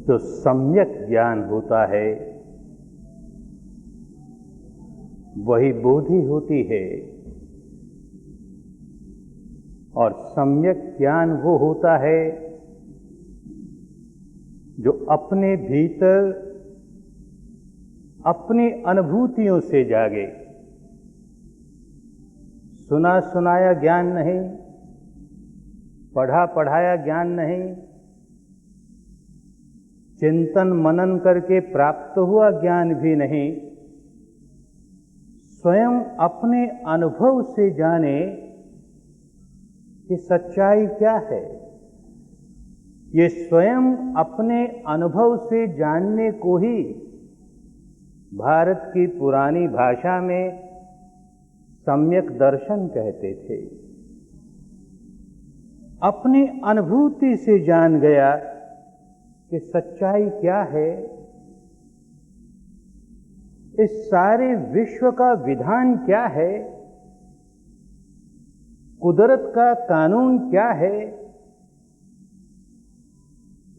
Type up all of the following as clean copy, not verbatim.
जो सम्यक ज्ञान होता है वही बोधि होती है, और सम्यक ज्ञान वो होता है जो अपने भीतर अपनी अनुभूतियों से जागे। सुना सुनाया ज्ञान नहीं, पढ़ा पढ़ाया ज्ञान नहीं, चिंतन मनन करके प्राप्त हुआ ज्ञान भी नहीं, स्वयं अपने अनुभव से जाने कि सच्चाई क्या है। ये स्वयं अपने अनुभव से जानने को ही भारत की पुरानी भाषा में सम्यक दर्शन कहते थे। अपनी अनुभूति से जान गया कि सच्चाई क्या है, इस सारे विश्व का विधान क्या है, कुदरत का कानून क्या है,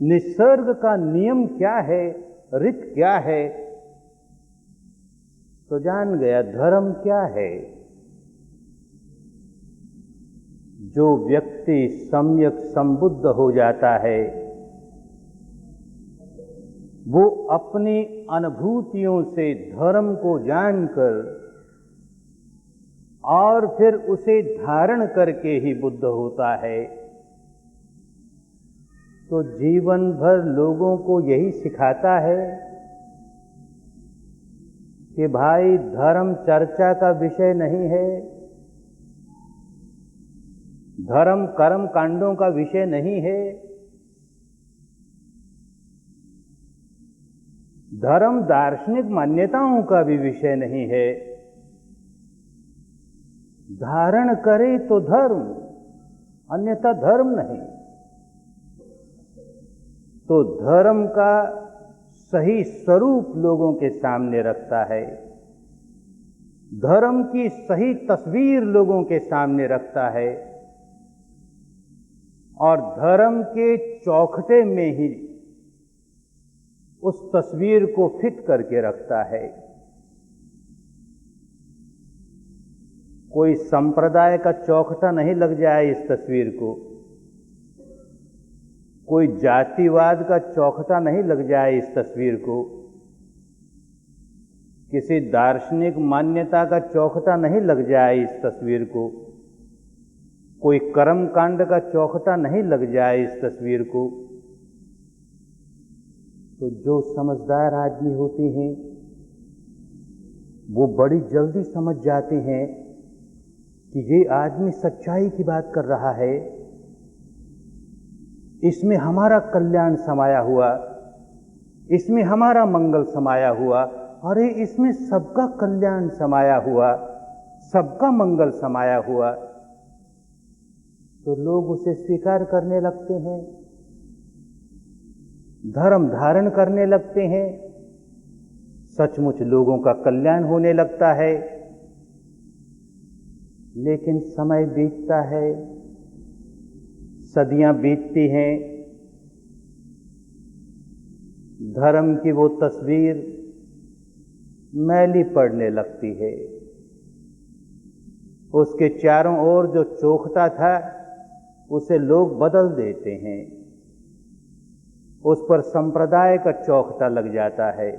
निसर्ग का नियम क्या है, रीत क्या है, तो जान गया धर्म क्या है। जो व्यक्ति सम्यक संबुद्ध हो जाता है वो अपनी अनुभूतियों से धर्म को जानकर और फिर उसे धारण करके ही बुद्ध होता है। तो जीवन भर लोगों को यही सिखाता है कि भाई धर्म चर्चा का विषय नहीं है, धर्म कर्म कांडों का विषय नहीं है, धर्म दार्शनिक मान्यताओं का भी विषय नहीं है। धारण करे तो धर्म, अन्यथा धर्म नहीं। तो धर्म का सही स्वरूप लोगों के सामने रखता है, धर्म की सही तस्वीर लोगों के सामने रखता है, और धर्म के चौखटे में ही उस तस्वीर को फिट करके रखता है। कोई संप्रदाय का चौखटा नहीं लग जाए इस तस्वीर को, कोई जातिवाद का चौखटा नहीं लग जाए इस तस्वीर को, किसी दार्शनिक मान्यता का चौखटा नहीं लग जाए इस तस्वीर को, कोई कर्म कांड का चौखटा नहीं लग जाए इस तस्वीर को। तो जो समझदार आदमी होते हैं वो बड़ी जल्दी समझ जाते हैं कि ये आदमी सच्चाई की बात कर रहा है, इसमें हमारा कल्याण समाया हुआ, इसमें हमारा मंगल समाया हुआ, अरे इसमें सबका कल्याण समाया हुआ, सबका मंगल समाया हुआ। तो लोग उसे स्वीकार करने लगते हैं, धर्म धारण करने लगते हैं, सचमुच लोगों का कल्याण होने लगता है। लेकिन समय बीतता है, सदियां बीतती हैं, धर्म की वो तस्वीर मैली पड़ने लगती है। उसके चारों ओर जो चौखटा था उसे लोग बदल देते हैं, उस पर संप्रदाय का चौखटा लग जाता है,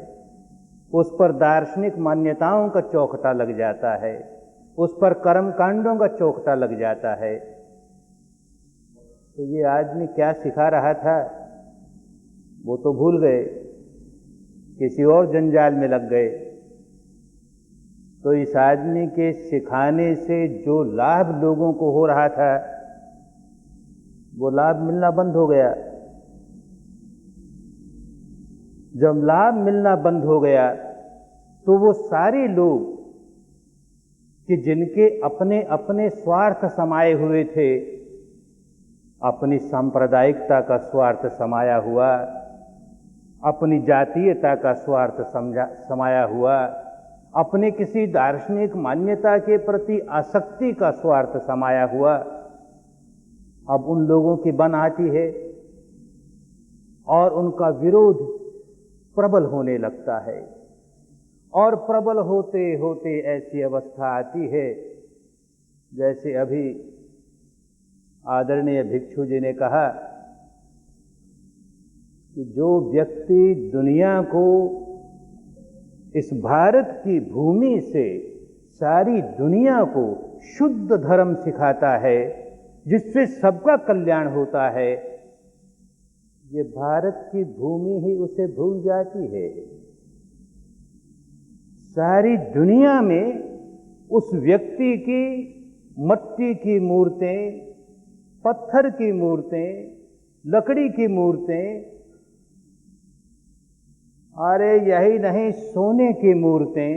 उस पर दार्शनिक मान्यताओं का चौखटा लग जाता है, उस पर कर्म कांडों का चौखटा लग जाता है। तो ये आदमी क्या सिखा रहा था वो तो भूल गए, किसी और जंजाल में लग गए। तो इस आदमी के सिखाने से जो लाभ लोगों को हो रहा था वो लाभ मिलना बंद हो गया। जब लाभ मिलना बंद हो गया तो वो सारे लोग कि जिनके अपने अपने स्वार्थ समाये हुए थे, अपनी सांप्रदायिकता का स्वार्थ समाया हुआ, अपनी जातीयता का स्वार्थ समाया हुआ, अपने किसी दार्शनिक मान्यता के प्रति आसक्ति का स्वार्थ समाया हुआ, अब उन लोगों की बन आती है और उनका विरोध प्रबल होने लगता है। और प्रबल होते होते ऐसी अवस्था आती है, जैसे अभी आदरणीय भिक्षु जी ने कहा कि जो व्यक्ति दुनिया को इस भारत की भूमि से सारी दुनिया को शुद्ध धर्म सिखाता है, जिससे सबका कल्याण होता है, ये भारत की भूमि ही उसे भूल जाती है। सारी दुनिया में उस व्यक्ति की मट्टी की मूर्तें, पत्थर की मूर्तें, लकड़ी की मूर्तें, अरे यही नहीं सोने की मूर्तें,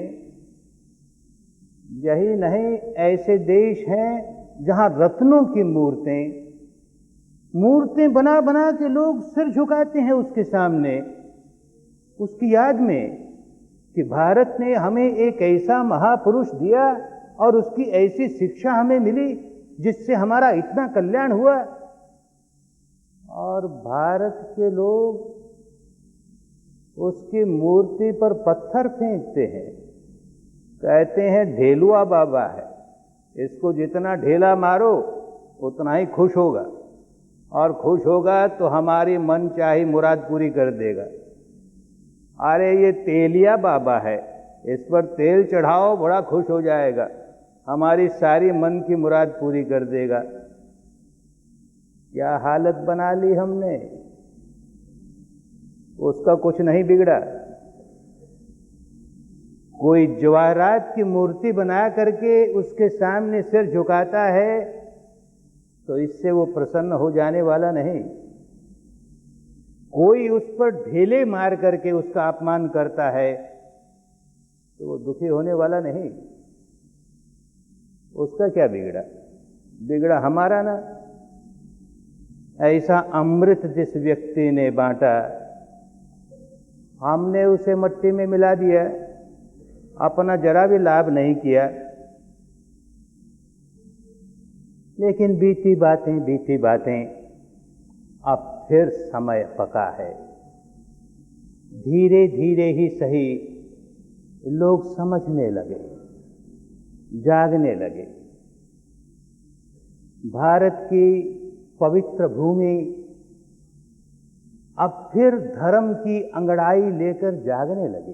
यही नहीं ऐसे देश हैं जहां रत्नों की मूर्तें बना बना के लोग सिर झुकाते हैं उसके सामने, उसकी याद में कि भारत ने हमें एक ऐसा महापुरुष दिया और उसकी ऐसी शिक्षा हमें मिली जिससे हमारा इतना कल्याण हुआ। और भारत के लोग उसकी मूर्ति पर पत्थर फेंकते हैं, कहते हैं ढेलुआ बाबा है, इसको जितना ढेला मारो उतना ही खुश होगा, और खुश होगा तो हमारी मन चाही मुराद पूरी कर देगा। अरे ये तेलिया बाबा है, इस पर तेल चढ़ाओ बड़ा खुश हो जाएगा, हमारी सारी मन की मुराद पूरी कर देगा। क्या हालत बना ली हमने, उसका कुछ नहीं बिगड़ा। कोई जवाहरात की मूर्ति बना करके उसके सामने सिर झुकाता है तो इससे वो प्रसन्न हो जाने वाला नहीं। कोई उस पर ढेले मार करके उसका अपमान करता है तो वो दुखी होने वाला नहीं। उसका क्या बिगड़ा, बिगड़ा हमारा ना। ऐसा अमृत जिस व्यक्ति ने बांटा, हमने उसे मट्टी में मिला दिया, अपना जरा भी लाभ नहीं किया। लेकिन बीती बातें अब फिर समय पका है। धीरे धीरे ही सही लोग समझने लगे, जागने लगे। भारत की पवित्र भूमि अब फिर धर्म की अंगड़ाई लेकर जागने लगी।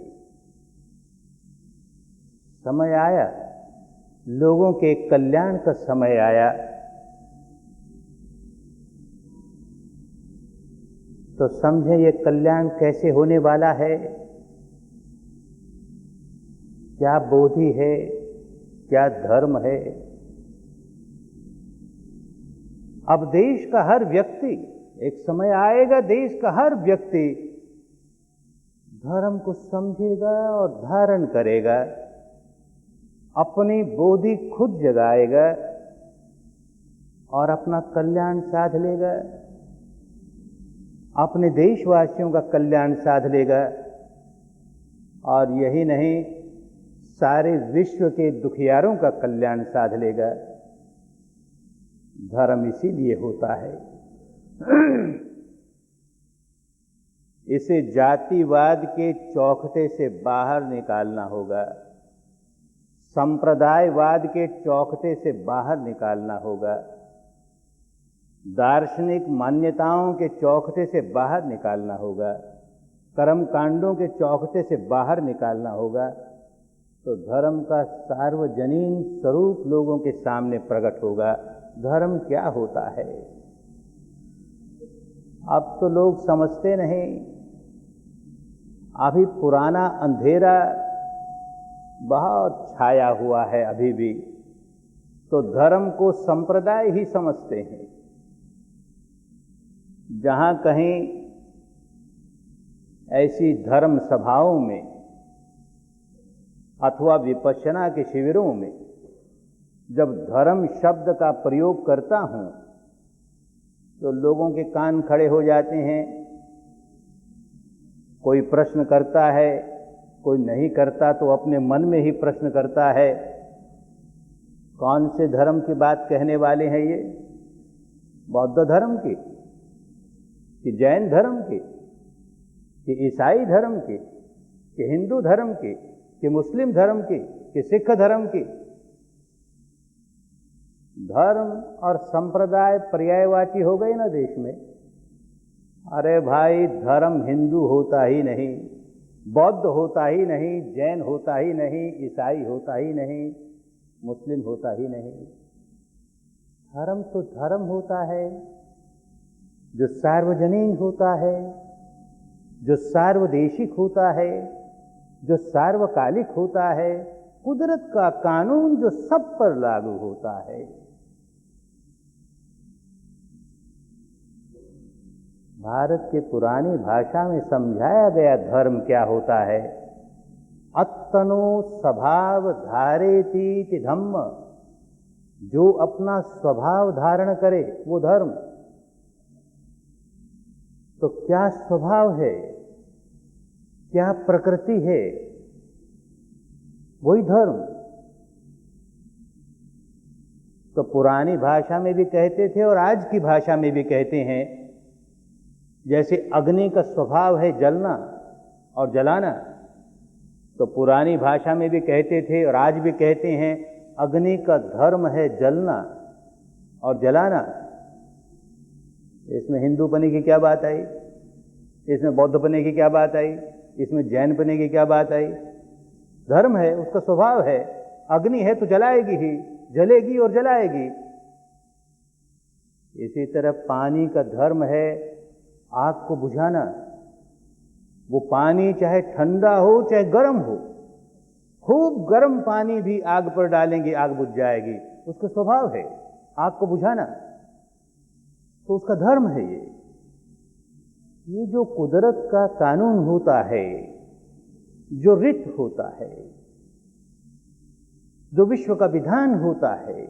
समय आया, लोगों के कल्याण का समय आया। तो समझें ये कल्याण कैसे होने वाला है, क्या बोधि है, क्या धर्म है। अब देश का हर व्यक्ति, एक समय आएगा देश का हर व्यक्ति धर्म को समझेगा और धारण करेगा, अपनी बोधि खुद जगाएगा और अपना कल्याण साध लेगा, अपने देशवासियों का कल्याण साध लेगा। और यही नहीं, सारे विश्व के दुखियारों का कल्याण साध लेगा। धर्म इसीलिए होता है। इसे जातिवाद के चौखटे से बाहर निकालना होगा, संप्रदायवाद के चौखटे से बाहर निकालना होगा, दार्शनिक मान्यताओं के चौखटे से बाहर निकालना होगा, कर्मकांडों के चौखटे से बाहर निकालना होगा। तो धर्म का सार्वजनीन स्वरूप लोगों के सामने प्रकट होगा। धर्म क्या होता है अब तो लोग समझते नहीं। अभी पुराना अंधेरा बहुत छाया हुआ है अभी भी। तो धर्म को संप्रदाय ही समझते हैं। जहां कहीं ऐसी धर्म सभाओं में अथवा विपश्यना के शिविरों में जब धर्म शब्द का प्रयोग करता हूं तो लोगों के कान खड़े हो जाते हैं। कोई प्रश्न करता है, कोई नहीं करता तो अपने मन में ही प्रश्न करता है, कौन से धर्म की बात कहने वाले हैं ये? बौद्ध धर्म की कि जैन धर्म की कि ईसाई धर्म की, कि हिंदू धर्म की, कि मुस्लिम धर्म की, कि सिख धर्म की। धर्म और संप्रदाय पर्यायवाची हो गई ना देश में। अरे भाई, धर्म हिंदू होता ही नहीं, बौद्ध होता ही नहीं, जैन होता ही नहीं, ईसाई होता ही नहीं, मुस्लिम होता ही नहीं। धर्म तो धर्म होता है जो सार्वजनीन होता है, जो सार्वदेशिक होता है, जो सार्वकालिक होता है, कुदरत का कानून जो सब पर लागू होता है। भारत के पुरानी भाषा में समझाया गया धर्म क्या होता है। अत्तनो स्वभाव धारेतीति धम्म, जो अपना स्वभाव धारण करे वो धर्म। तो क्या स्वभाव है, क्या प्रकृति है, वही धर्म। तो पुरानी भाषा में भी कहते थे और आज की भाषा में भी कहते हैं। जैसे अग्नि का स्वभाव है जलना और जलाना, तो पुरानी भाषा में भी कहते थे और आज भी कहते हैं अग्नि का धर्म है जलना और जलाना। इसमें हिंदू पने की क्या बात आई, इसमें बौद्ध पने की क्या बात आई, इसमें जैन पने की क्या बात आई। धर्म है, उसका स्वभाव है। अग्नि है तो जलाएगी ही, जलेगी और जलाएगी। इसी तरह पानी का धर्म है आग को बुझाना। वो पानी चाहे ठंडा हो चाहे गर्म हो, खूब गर्म पानी भी आग पर डालेंगे आग बुझ जाएगी। उसका स्वभाव है आग को बुझाना, तो उसका धर्म है ये जो कुदरत का कानून होता है, जो रित होता है, जो विश्व का विधान होता है,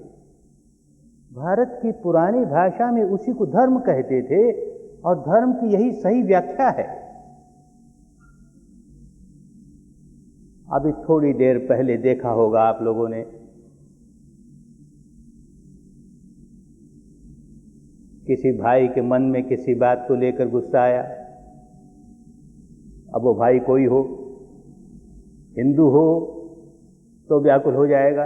भारत की पुरानी भाषा में उसी को धर्म कहते थे और धर्म की यही सही व्याख्या है। अभी थोड़ी देर पहले देखा होगा आप लोगों ने, किसी भाई के मन में किसी बात को लेकर गुस्सा आया। अब वो भाई कोई हो, हिंदू हो तो व्याकुल हो जाएगा,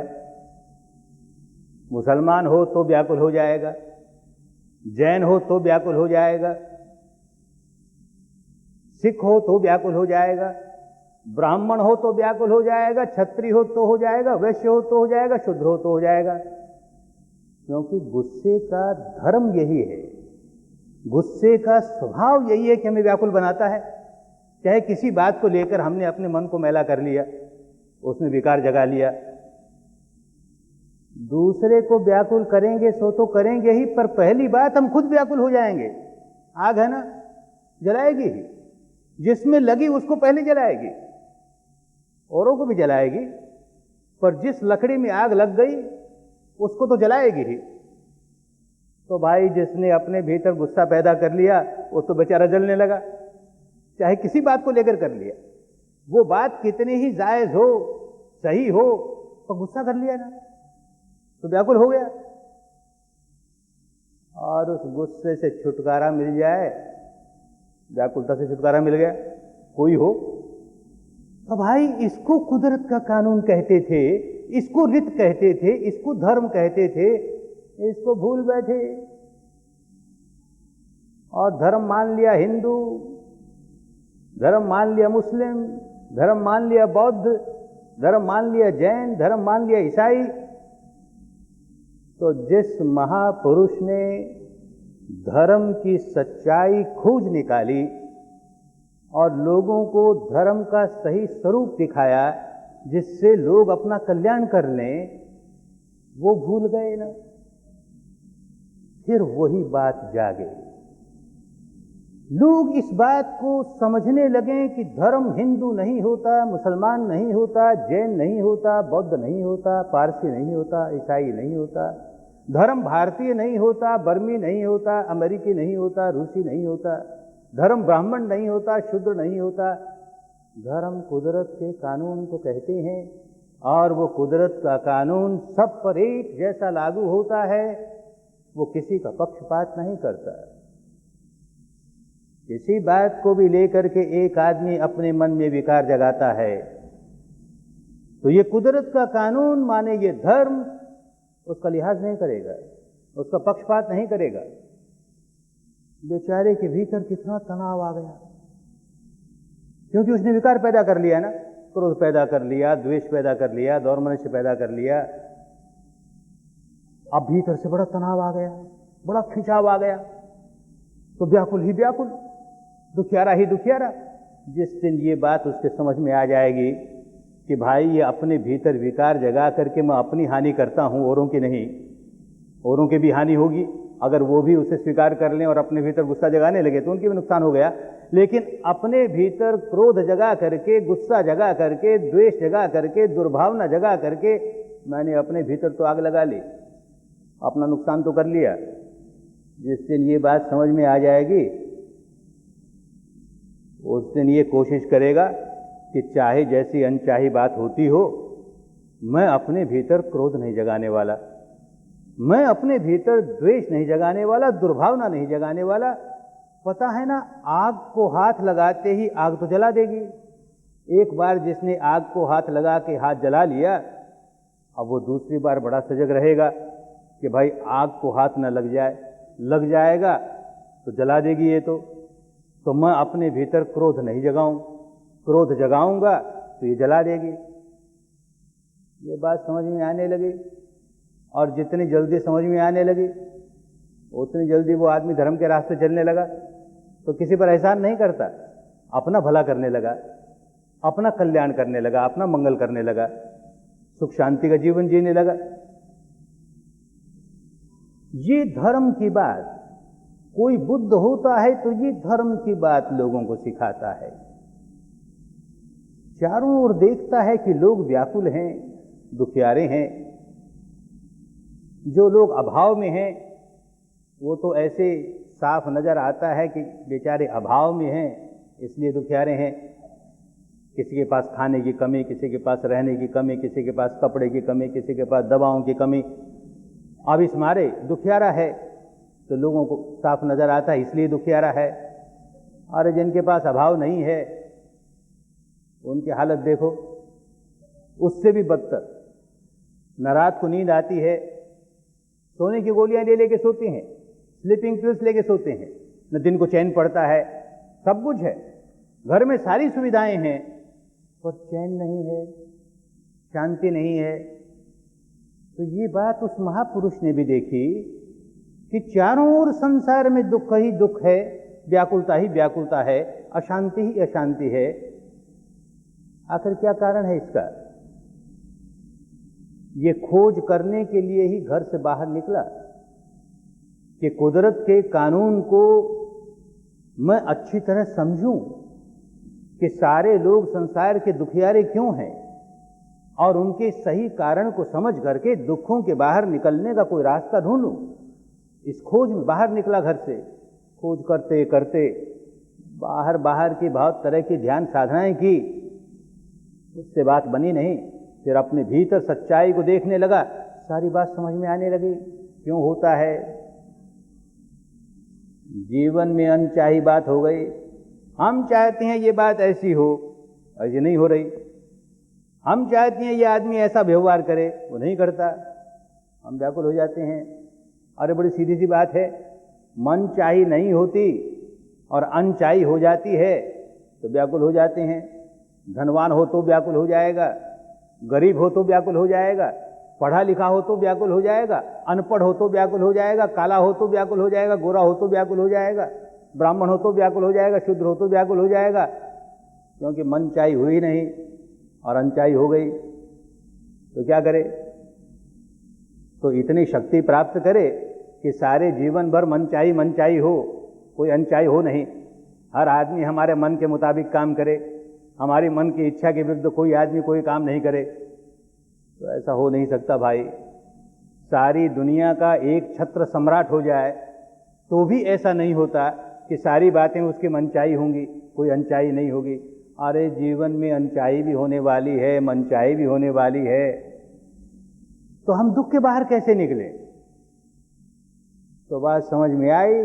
मुसलमान हो तो व्याकुल हो जाएगा, जैन हो तो व्याकुल हो जाएगा, सिख हो तो व्याकुल हो जाएगा, ब्राह्मण हो तो व्याकुल हो जाएगा, क्षत्रिय हो तो हो जाएगा, वैश्य हो तो हो जाएगा, शूद्र हो तो हो जाएगा। क्योंकि गुस्से का धर्म यही है, गुस्से का स्वभाव यही है कि हमें व्याकुल बनाता है। चाहे किसी बात को लेकर हमने अपने मन को मैला कर लिया, उसमें विकार जगा लिया, दूसरे को व्याकुल करेंगे सो तो करेंगे ही, पर पहली बात हम खुद व्याकुल हो जाएंगे। आग है ना, जलाएगी ही, जिसमें लगी उसको पहले जलाएगी, औरों को भी जलाएगी, पर जिस लकड़ी में आग लग गई उसको तो जलाएगी ही। तो भाई जिसने अपने भीतर गुस्सा पैदा कर लिया वो तो बेचारा जलने लगा, चाहे किसी बात को लेकर कर लिया, वो बात कितनी ही जायज हो, सही हो, तो गुस्सा कर लिया ना, तो व्याकुल हो गया। और उस गुस्से से छुटकारा मिल जाए, व्याकुलता से छुटकारा मिल गया, कोई हो, तो भाई इसको कुदरत का कानून कहते थे, इसको रित कहते थे, इसको धर्म कहते थे, इसको भूल बैठे और धर्म मान लिया हिंदू, धर्म मान लिया मुस्लिम, धर्म मान लिया बौद्ध, धर्म मान लिया जैन, धर्म मान लिया ईसाई। तो जिस महापुरुष ने धर्म की सच्चाई खोज निकाली और लोगों को धर्म का सही स्वरूप दिखाया जिससे लोग अपना कल्याण कर लें, वो भूल गए ना, फिर वही बात जागे। लोग इस बात को समझने लगे कि धर्म हिंदू नहीं होता, मुसलमान नहीं होता, जैन नहीं होता, बौद्ध नहीं होता, पारसी नहीं होता, ईसाई नहीं होता, धर्म भारतीय नहीं होता, बर्मी नहीं होता, अमेरिकी नहीं होता, रूसी नहीं होता, धर्म ब्राह्मण नहीं होता, शूद्र नहीं होता। धर्म कुदरत के कानून को कहते हैं और वो कुदरत का कानून सब पर एक जैसा लागू होता है, वो किसी का पक्षपात नहीं करता। इसी बात को भी लेकर के एक आदमी अपने मन में विकार जगाता है, तो ये कुदरत का कानून माने ये धर्म उसका लिहाज नहीं करेगा, उसका पक्षपात नहीं करेगा। बेचारे के भीतर कितना तनाव आ गया, क्योंकि उसने विकार पैदा कर लिया ना, क्रोध पैदा कर लिया, द्वेष पैदा कर लिया, दौर्मनस्य पैदा कर लिया। अब भीतर से बड़ा तनाव आ गया, बड़ा खिंचाव आ गया, तो व्याकुल ही व्याकुल, दुखियारा ही दुखियारा। जिस दिन ये बात उसके समझ में आ जाएगी कि भाई ये अपने भीतर विकार जगा करके मैं अपनी हानि करता हूं, औरों की नहीं, औरों की भी हानि होगी। अगर वो भी उसे स्वीकार कर लें और अपने भीतर गुस्सा जगाने लगे तो उनकी भी नुकसान हो गया। लेकिन अपने भीतर क्रोध जगा करके, गुस्सा जगा करके, द्वेष जगा करके, दुर्भावना जगा करके मैंने अपने भीतर तो आग लगा ली, अपना नुकसान तो कर लिया। जिस दिन ये बात समझ में आ जाएगी उस दिन ये कोशिश करेगा कि चाहे जैसी अनचाही बात होती हो, मैं अपने भीतर क्रोध नहीं जगाने वाला, मैं अपने भीतर द्वेष नहीं जगाने वाला, दुर्भावना नहीं जगाने वाला। पता है ना, आग को हाथ लगाते ही आग तो जला देगी। एक बार जिसने आग को हाथ लगा के हाथ जला लिया, अब वो दूसरी बार बड़ा सजग रहेगा कि भाई आग को हाथ न लग जाए, लग जाएगा तो जला देगी ये तो मैं अपने भीतर क्रोध नहीं जगाऊं, क्रोध जगाऊंगा तो ये जला देगी। ये बात समझ में आने लगी, और जितनी जल्दी समझ में आने लगी उतनी जल्दी वो आदमी धर्म के रास्ते चलने लगा। तो किसी पर एहसान नहीं करता, अपना भला करने लगा, अपना कल्याण करने लगा, अपना मंगल करने लगा, सुख शांति का जीवन जीने लगा। ये धर्म की बात, कोई बुद्ध होता है तो ये धर्म की बात लोगों को सिखाता है। चारों ओर देखता है कि लोग व्याकुल हैं, दुखियारे हैं, जो लोग अभाव में हैं वो तो ऐसे साफ नजर आता है कि बेचारे अभाव में हैं इसलिए दुखियारे हैं। किसी के पास खाने की कमी, किसी के पास रहने की कमी, किसी के पास कपड़े की कमी, किसी के पास दवाओं की कमी, अब इस मारे दुखियारा है, तो लोगों को साफ नजर आता है इसलिए दुखियारा है। और जिनके पास अभाव नहीं है उनकी हालत देखो, उससे भी बदतर। न रात को नींद आती है, सोने की गोलियां ले लेके सोते हैं, स्लीपिंग पिल्स लेके सोते हैं, न दिन को चैन पड़ता है। सब कुछ है, घर में सारी सुविधाएं हैं, पर चैन नहीं है, शांति नहीं है। तो ये बात उस महापुरुष ने भी देखी कि चारों ओर संसार में दुख ही दुख है, व्याकुलता ही व्याकुलता है, अशांति ही अशांति है। आखिर क्या कारण है इसका? ये खोज करने के लिए ही घर से बाहर निकला कि कुदरत के कानून को मैं अच्छी तरह समझूं कि सारे लोग संसार के दुखियारे क्यों हैं, और उनके सही कारण को समझ करके दुखों के बाहर निकलने का कोई रास्ता ढूंढूं। इस खोज में बाहर निकला घर से। खोज करते करते बाहर की बहुत तरह की ध्यान साधनाएं की, उससे बात बनी नहीं। फिर अपने भीतर सच्चाई को देखने लगा, सारी बात समझ में आने लगी क्यों होता है। जीवन में अनचाही बात हो गई, हम चाहते हैं ये बात ऐसी हो, ऐसी नहीं हो रही। हम चाहते हैं ये आदमी ऐसा व्यवहार करे, वो नहीं करता, हम व्याकुल हो जाते हैं। अरे बड़ी सीधी सी बात है, मन चाही नहीं होती और अनचाही हो जाती है तो व्याकुल हो जाते हैं। धनवान हो तो व्याकुल हो जाएगा, गरीब हो तो व्याकुल हो जाएगा, पढ़ा लिखा हो तो व्याकुल हो जाएगा, अनपढ़ हो तो व्याकुल हो जाएगा, काला हो तो व्याकुल हो जाएगा, गोरा हो तो व्याकुल हो जाएगा, ब्राह्मण हो तो व्याकुल हो जाएगा, शूद्र हो तो व्याकुल हो जाएगा। क्योंकि मन चाही हुई नहीं और अनचाही हो गई। तो क्या करे? तो इतनी शक्ति प्राप्त करे कि सारे जीवन भर मनचाही हो, कोई अनचाही हो नहीं। हर आदमी हमारे मन के मुताबिक काम करे, हमारी मन की इच्छा के विरुद्ध कोई आदमी कोई काम नहीं करे। तो ऐसा हो नहीं सकता भाई। सारी दुनिया का एक छत्र सम्राट हो जाए तो भी ऐसा नहीं होता कि सारी बातें उसकी मनचाही होंगी, कोई अनचाही नहीं होगी। अरे जीवन में अनचाही भी होने वाली है, मनचाही भी होने वाली है। तो हम दुख के बाहर कैसे निकले? तो बात समझ में आई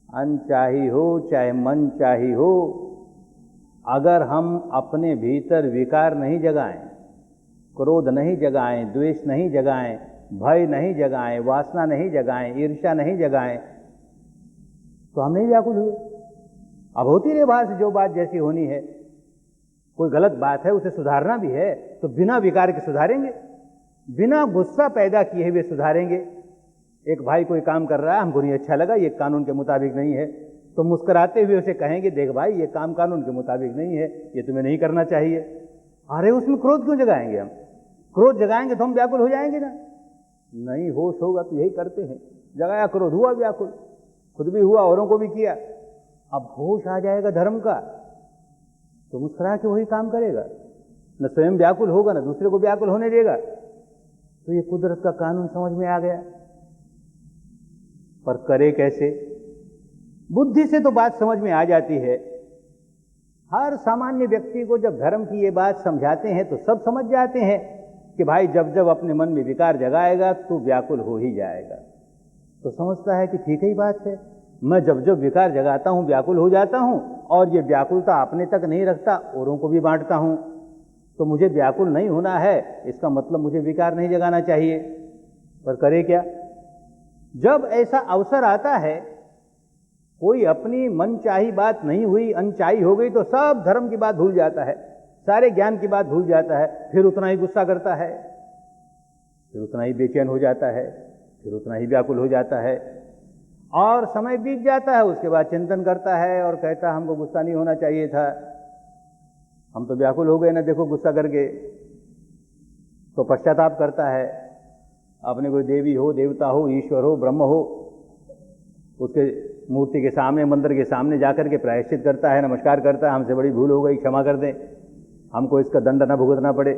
अनचाही हो चाहे मन चाही हो, अगर हम अपने भीतर विकार नहीं जगाएं, क्रोध नहीं जगाएं, द्वेष नहीं जगाएं, भय नहीं जगाएं, वासना नहीं जगाएं, ईर्ष्या नहीं जगाएं, तो हम नहीं व्याकुल हुए। अब होती रहे बात से जो बात जैसी होनी है, कोई गलत बात है उसे सुधारना भी है तो बिना विकार के सुधारेंगे, बिना गुस्सा पैदा किए हुए सुधारेंगे। एक भाई कोई काम कर रहा है, हमको नहीं अच्छा लगा, ये कानून के मुताबिक नहीं है, तो मुस्कुराते हुए उसे कहेंगे, देख भाई ये काम कानून के मुताबिक नहीं है, ये तुम्हें नहीं करना चाहिए। अरे उसमें क्रोध क्यों जगाएंगे हम? क्रोध जगाएंगे तो हम व्याकुल हो जाएंगे ना? नहीं, होश होगा तो यही करते हैं। जगाया क्रोध, हुआ व्याकुल, खुद भी हुआ, औरों को भी किया। अब होश आ जाएगा धर्म का तो मुस्कुरा के वही काम करेगा, न स्वयं व्याकुल होगा न दूसरे को व्याकुल होने देगा। तो ये कुदरत का कानून समझ में आ गया। पर करे कैसे? बुद्धि से तो बात समझ में आ जाती है। हर सामान्य व्यक्ति को जब धर्म की ये बात समझाते हैं तो सब समझ जाते हैं कि भाई जब जब अपने मन में विकार जगाएगा तो व्याकुल हो ही जाएगा। तो समझता है कि ठीक ही बात है, मैं जब जब विकार जगाता हूं व्याकुल हो जाता हूं, और ये व्याकुलता अपने तक नहीं रखता, औरों को भी बांटता हूं, तो मुझे व्याकुल नहीं होना है, इसका मतलब मुझे विकार नहीं जगाना चाहिए। पर करे क्या? जब ऐसा अवसर आता है, कोई अपनी मनचाही बात नहीं हुई, अनचाही हो गई, तो सब धर्म की बात भूल जाता है, सारे ज्ञान की बात भूल जाता है, फिर उतना ही गुस्सा करता है, फिर उतना ही बेचैन हो जाता है, फिर उतना ही व्याकुल हो जाता है। और समय बीत जाता है, उसके बाद चिंतन करता है और कहता है हमको गुस्सा नहीं होना चाहिए था, हम तो व्याकुल हो गए ना, देखो गुस्सा करके। तो पश्चाताप करता है, अपने कोई देवी हो, देवता हो, ईश्वर हो, ब्रह्म हो, उसके मूर्ति के सामने, मंदिर के सामने जाकर के प्रायश्चित करता है, नमस्कार करता है, हमसे बड़ी भूल हो गई, क्षमा कर दें, हमको इसका दंड न भुगतना पड़े।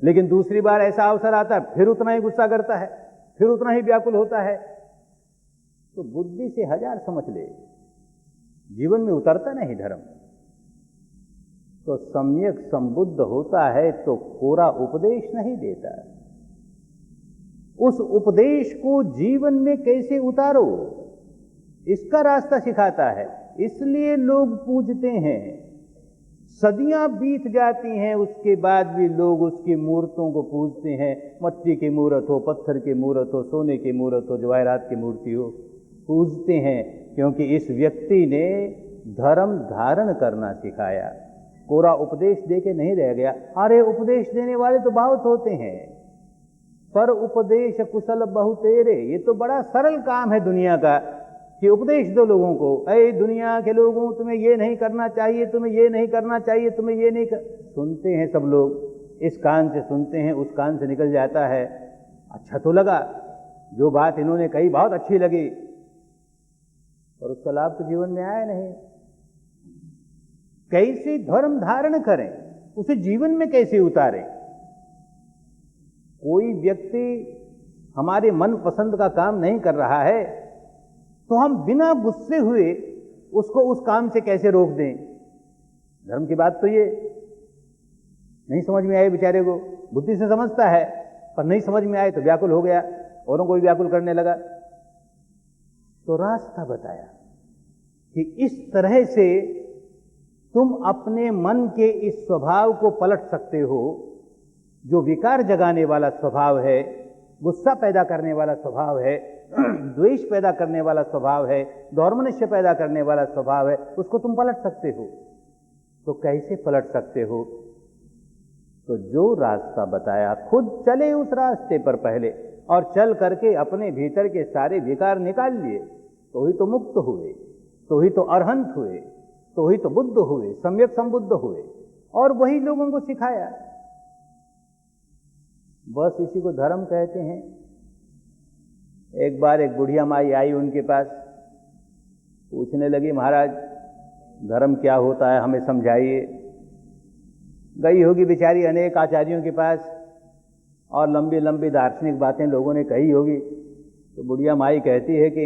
लेकिन दूसरी बार ऐसा अवसर आता है, फिर उतना ही गुस्सा करता है, फिर उतना ही व्याकुल होता है। तो बुद्धि से हजार समझ ले, जीवन में उतरता नहीं धर्म। तो सम्यक संबुद्ध होता है तो कोरा उपदेश नहीं देता, उस उपदेश को जीवन में कैसे उतारो इसका रास्ता सिखाता है। इसलिए लोग पूजते हैं, सदियां बीत जाती हैं, उसके बाद भी लोग उसकी मूर्तों को पूजते हैं। मट्टी की मूर्त हो, पत्थर की मूर्त हो, सोने की मूर्त हो, जवाहरात की मूर्ति हो, पूजते हैं, क्योंकि इस व्यक्ति ने धर्म धारण करना सिखाया, कोरा उपदेश दे के नहीं रह गया। अरे उपदेश देने वाले तो बहुत होते हैं, पर उपदेश कुशल बहु तेरे, ये तो बड़ा सरल काम है दुनिया का कि उपदेश दो लोगों को, अरे दुनिया के लोगों तुम्हें ये नहीं करना चाहिए, तुम्हें ये नहीं करना चाहिए, तुम्हें ये नहीं कर। सुनते हैं सब लोग, इस कान से सुनते हैं, उस कान से निकल जाता है, अच्छा तो लगा, जो बात इन्होंने कही बहुत अच्छी लगी, और उसका लाभ तो जीवन में आया नहीं। कैसे धर्म धारण करें, उसे जीवन में कैसे उतारें? कोई व्यक्ति हमारे मन पसंद का काम नहीं कर रहा है तो हम बिना गुस्से हुए उसको उस काम से कैसे रोक दें? धर्म की बात तो ये नहीं समझ में आए बेचारे को, बुद्धि से समझता है पर नहीं समझ में आए तो व्याकुल हो गया, औरों को भी व्याकुल करने लगा। तो रास्ता बताया कि इस तरह से तुम अपने मन के इस स्वभाव को पलट सकते हो, जो विकार जगाने वाला स्वभाव है, गुस्सा पैदा करने वाला स्वभाव है, द्वेष पैदा करने वाला स्वभाव है, दौर्मनस्य पैदा करने वाला स्वभाव है, उसको तुम पलट सकते हो। तो कैसे पलट सकते हो? तो जो रास्ता बताया, खुद चले उस रास्ते पर पहले, और चल करके अपने भीतर के सारे विकार निकाल लिए, तो ही तो मुक्त हुए, तो ही तो अरहंत हुए, तो ही तो बुद्ध हुए, सम्यक संबुद्ध हुए, और वही लोगों को सिखाया। बस इसी को धर्म कहते हैं। एक बार एक बुढ़िया माई आई उनके पास, पूछने लगी, महाराज धर्म क्या होता है, हमें समझाइए। गई होगी बेचारी अनेक आचार्यों के पास, और लंबी लंबी दार्शनिक बातें लोगों ने कही होगी। तो बुढ़िया माई कहती है कि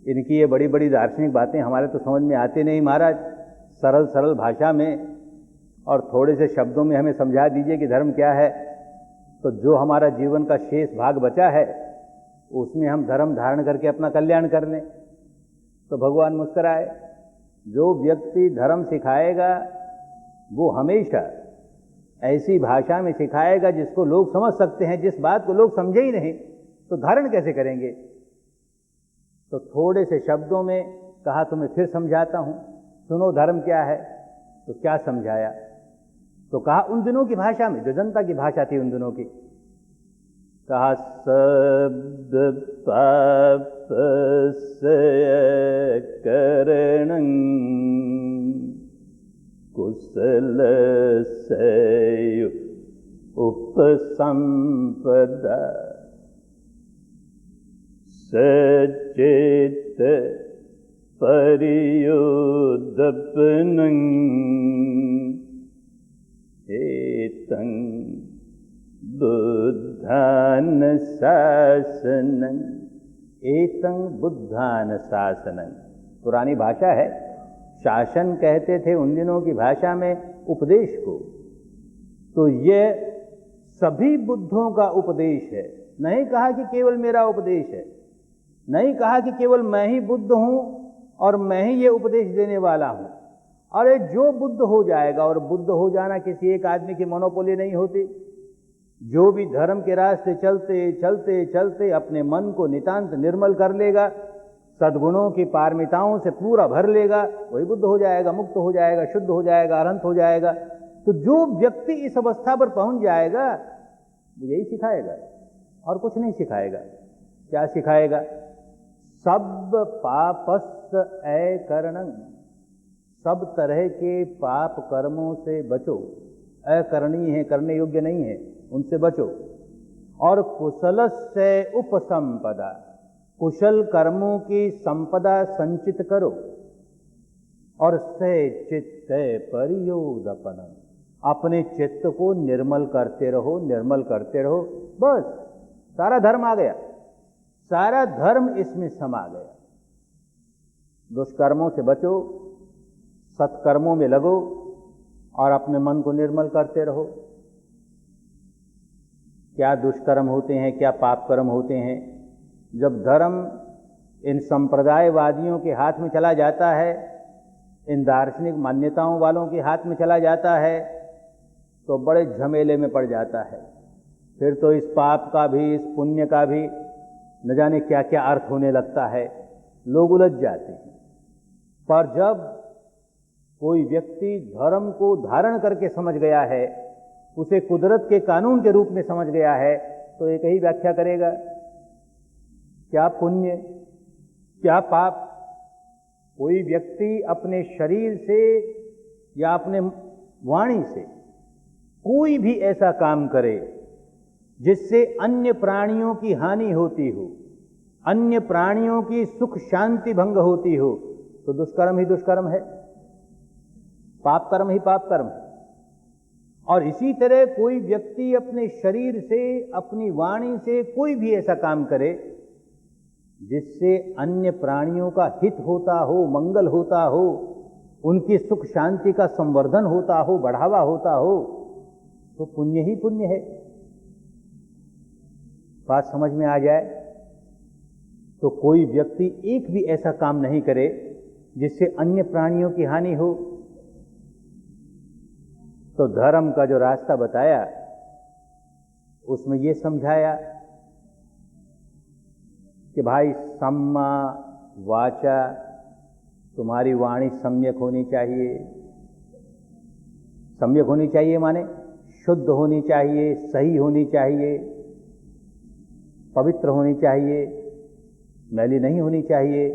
इनकी ये बड़ी बड़ी दार्शनिक बातें हमारे तो समझ में आती नहीं महाराज, सरल सरल भाषा में और थोड़े से शब्दों में हमें समझा दीजिए कि धर्म क्या है, तो जो हमारा जीवन का शेष भाग बचा है उसमें हम धर्म धारण करके अपना कल्याण कर लें। तो भगवान मुस्कुराए। जो व्यक्ति धर्म सिखाएगा वो हमेशा ऐसी भाषा में सिखाएगा जिसको लोग समझ सकते हैं। जिस बात को लोग समझे ही नहीं तो धारण कैसे करेंगे। तो थोड़े से शब्दों में कहा, तुम्हें फिर समझाता हूं, सुनो धर्म क्या है। तो क्या समझाया, तो कहा उन दिनों की भाषा में, जो जनता की भाषा थी उन दिनों की। कहा शब्द पाप करणं कुशल से उपसंपदा सचेत परियोदपनं एतं बुद्धान शासनं। एतं बुद्धान शासनं पुरानी भाषा है। शासन कहते थे उन दिनों की भाषा में उपदेश को। तो ये सभी बुद्धों का उपदेश है। नहीं कहा कि केवल मेरा उपदेश है, नहीं कहा कि केवल मैं ही बुद्ध हूं और मैं ही ये उपदेश देने वाला हूं। अरे जो बुद्ध हो जाएगा, और बुद्ध हो जाना किसी एक आदमी की मोनोपोली नहीं होती। जो भी धर्म के रास्ते चलते चलते चलते अपने मन को नितांत निर्मल कर लेगा, सद्गुणों की पारमिताओं से पूरा भर लेगा, वही बुद्ध हो जाएगा, मुक्त हो जाएगा, शुद्ध हो जाएगा, अनंत हो जाएगा। तो जो व्यक्ति इस अवस्था पर पहुंच जाएगा वो यही सिखाएगा और कुछ नहीं सिखाएगा। क्या सिखाएगा? सब पापस् अकरणं, सब तरह के पाप कर्मों से बचो। अकरणीय है, करने योग्य नहीं है, उनसे बचो। और कुशलस्य उपसंपदा, कुशल कर्मों की संपदा संचित करो। और से चित्त परियोदपनम, अपने चित्त को निर्मल करते रहो, निर्मल करते रहो। बस सारा धर्म आ गया, सारा धर्म इसमें समा गया। दुष्कर्मों से बचो, सत्कर्मों में लगो और अपने मन को निर्मल करते रहो। क्या दुष्कर्म होते हैं, क्या पाप कर्म होते हैं? जब धर्म इन संप्रदायवादियों के हाथ में चला जाता है, इन दार्शनिक मान्यताओं वालों के हाथ में चला जाता है, तो बड़े झमेले में पड़ जाता है। फिर तो इस पाप का भी, इस पुण्य का भी न जाने क्या क्या अर्थ होने लगता है, लोग उलझ जाते हैं। पर जब कोई व्यक्ति धर्म को धारण करके समझ गया है, उसे कुदरत के कानून के रूप में समझ गया है, तो एक ही व्याख्या करेगा, क्या पुण्य क्या पाप। कोई व्यक्ति अपने शरीर से या अपने वाणी से कोई भी ऐसा काम करे जिससे अन्य प्राणियों की हानि होती हो, अन्य प्राणियों की सुख शांति भंग होती हो, तो दुष्कर्म ही दुष्कर्म है, पाप कर्म ही पाप कर्म है। और इसी तरह कोई व्यक्ति अपने शरीर से, अपनी वाणी से कोई भी ऐसा काम करे जिससे अन्य प्राणियों का हित होता हो, मंगल होता हो, उनकी सुख शांति का संवर्धन होता हो, बढ़ावा होता हो, तो पुण्य ही पुण्य है। बात समझ में आ जाए तो कोई व्यक्ति एक भी ऐसा काम नहीं करे जिससे अन्य प्राणियों की हानि हो। तो धर्म का जो रास्ता बताया उसमें यह समझाया कि भाई सम्मा वाचा, तुम्हारी वाणी सम्यक होनी चाहिए। सम्यक होनी चाहिए माने शुद्ध होनी चाहिए, सही होनी चाहिए, पवित्र होनी चाहिए, मैली नहीं होनी चाहिए।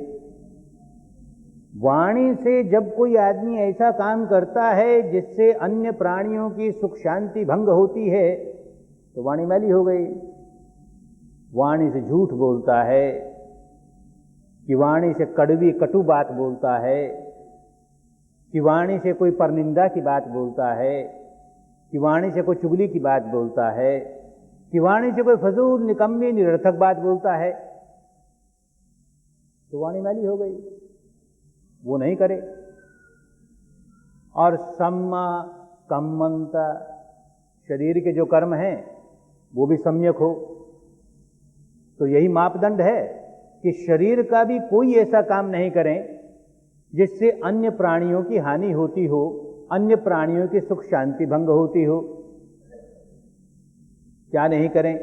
वाणी से जब कोई आदमी ऐसा काम करता है जिससे अन्य प्राणियों की सुख शांति भंग होती है तो वाणी मैली हो गई। वाणी से झूठ बोलता है, कि वाणी से कड़वी कटु बात बोलता है, कि वाणी से कोई परनिंदा की बात बोलता है, कि वाणी से कोई चुगली की बात बोलता है, कि वाणी से कोई फजूल निकम्मी निरर्थक बात बोलता है, तो वाणी मैली हो गई। वो नहीं करे। और सम्मा कम्मंता, शरीर के जो कर्म हैं वो भी सम्यक हो। तो यही मापदंड है कि शरीर का भी कोई ऐसा काम नहीं करें जिससे अन्य प्राणियों की हानि होती हो, अन्य प्राणियों की सुख शांति भंग होती हो। क्या नहीं करें?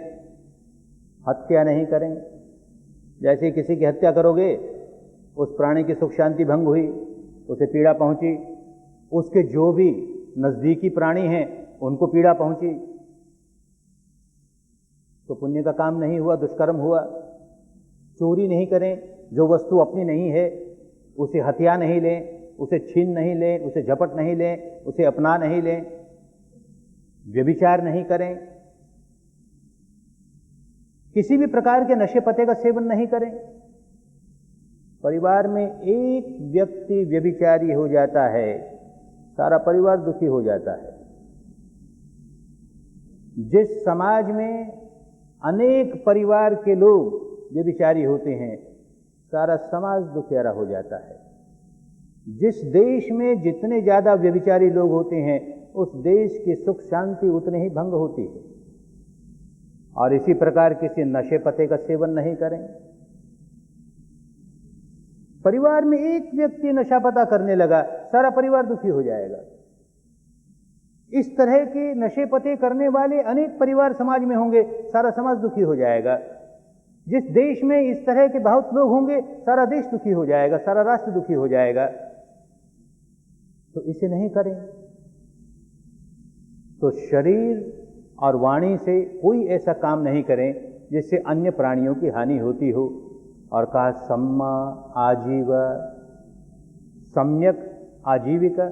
हत्या नहीं करें। जैसे किसी की हत्या करोगे, उस प्राणी की सुख शांति भंग हुई, उसे पीड़ा पहुंची, उसके जो भी नजदीकी प्राणी हैं उनको पीड़ा पहुंची, तो पुण्य का काम नहीं हुआ, दुष्कर्म हुआ। चोरी नहीं करें, जो वस्तु अपनी नहीं है उसे हथिया नहीं लें, उसे छीन नहीं लें, उसे झपट नहीं लें, उसे अपना नहीं लें। व्यभिचार नहीं करें, किसी भी प्रकार के नशे पते का सेवन नहीं करें। परिवार में एक व्यक्ति व्यभिचारी हो जाता है, सारा परिवार दुखी हो जाता है। जिस समाज में अनेक परिवार के लोग व्यभिचारी होते हैं, सारा समाज दुखियारा हो जाता है। जिस देश में जितने ज्यादा व्यभिचारी लोग होते हैं, उस देश की सुख शांति उतनी ही भंग होती है। और इसी प्रकार किसी नशे पते का सेवन नहीं करें। परिवार में एक व्यक्ति नशा पता करने लगा, सारा परिवार दुखी हो जाएगा। इस तरह के नशे पते करने वाले अनेक परिवार समाज में होंगे, सारा समाज दुखी हो जाएगा। जिस देश में इस तरह के बहुत लोग होंगे, सारा देश दुखी हो जाएगा, सारा राष्ट्र दुखी हो जाएगा। तो इसे नहीं करें। तो शरीर और वाणी से कोई ऐसा काम नहीं करें जिससे अन्य प्राणियों की हानि होती हो। और कहा सम्मा आजीव, सम्यक आजीविका।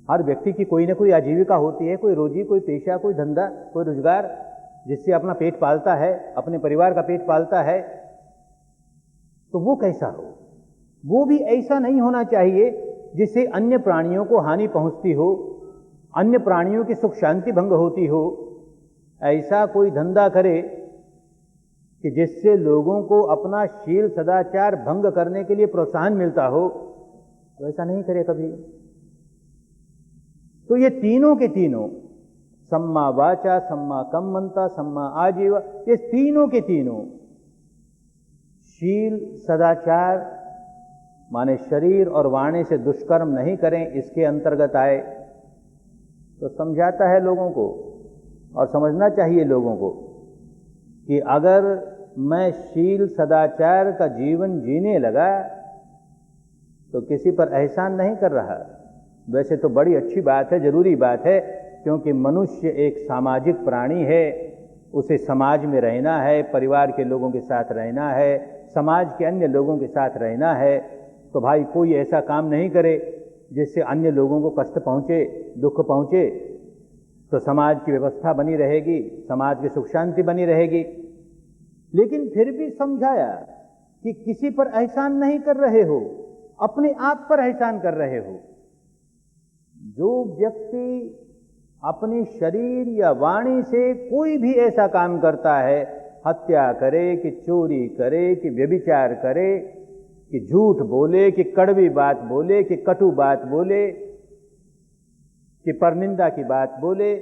हर व्यक्ति की कोई ना कोई आजीविका होती है, कोई रोजी, कोई पेशा, कोई धंधा, कोई रोजगार, जिससे अपना पेट पालता है, अपने परिवार का पेट पालता है। तो वो कैसा हो? वो भी ऐसा नहीं होना चाहिए जिससे अन्य प्राणियों को हानि पहुंचती हो, अन्य प्राणियों की सुख शांति भंग होती हो। ऐसा कोई धंधा करे कि जिससे लोगों को अपना शील सदाचार भंग करने के लिए प्रोत्साहन मिलता हो, तो ऐसा नहीं करे कभी। तो ये तीनों के तीनों, सम्मा वाचा, सम्मा कम्मंता, सम्मा आजीव, ये तीनों के तीनों शील सदाचार माने शरीर और वाणी से दुष्कर्म नहीं करें, इसके अंतर्गत आए। तो समझाता है लोगों को, और समझना चाहिए लोगों को कि अगर मैं शील सदाचार का जीवन जीने लगा तो किसी पर एहसान नहीं कर रहा। वैसे तो बड़ी अच्छी बात है, जरूरी बात है, क्योंकि मनुष्य एक सामाजिक प्राणी है, उसे समाज में रहना है, परिवार के लोगों के साथ रहना है, समाज के अन्य लोगों के साथ रहना है। तो भाई कोई ऐसा काम नहीं करे जिससे अन्य लोगों को कष्ट पहुंचे, दुख पहुंचे। तो समाज की व्यवस्था बनी रहेगी, समाज की सुख शांति बनी रहेगी। लेकिन फिर भी समझाया कि किसी पर एहसान नहीं कर रहे हो, अपने आप पर एहसान कर रहे हो। जो व्यक्ति अपने शरीर या वाणी से कोई भी ऐसा काम करता है, हत्या करे, कि चोरी करे, कि व्यभिचार करे, कि झूठ बोले, कि कड़वी बात बोले, कि कटु बात बोले, कि परनिंदा की बात बोले,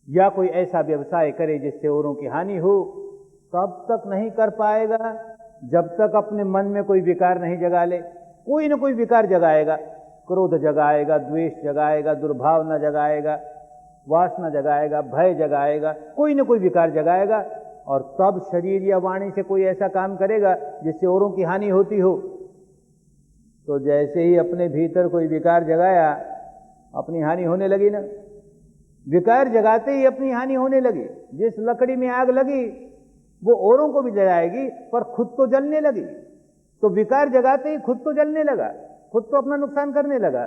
या कोई ऐसा व्यवसाय करे जिससे औरों की हानि हो, तब तक नहीं कर पाएगा जब तक अपने मन में कोई विकार नहीं जगा ले। कोई ना कोई विकार जगाएगा, क्रोध जगाएगा, द्वेष जगाएगा, दुर्भावना जगाएगा, वासना जगाएगा, भय जगाएगा, कोई ना कोई विकार जगाएगा। और तब शरीर या वाणी से कोई ऐसा काम करेगा जिससे औरों की हानि होती हो। तो जैसे ही अपने भीतर कोई विकार जगाया, अपनी हानि होने लगी ना। विकार जगाते ही अपनी हानि होने लगी। जिस लकड़ी में आग लगी वो औरों को भी जलाएगी, पर खुद तो जलने लगी। तो विकार जगाते ही खुद तो जलने लगा, खुद तो अपना नुकसान करने लगा।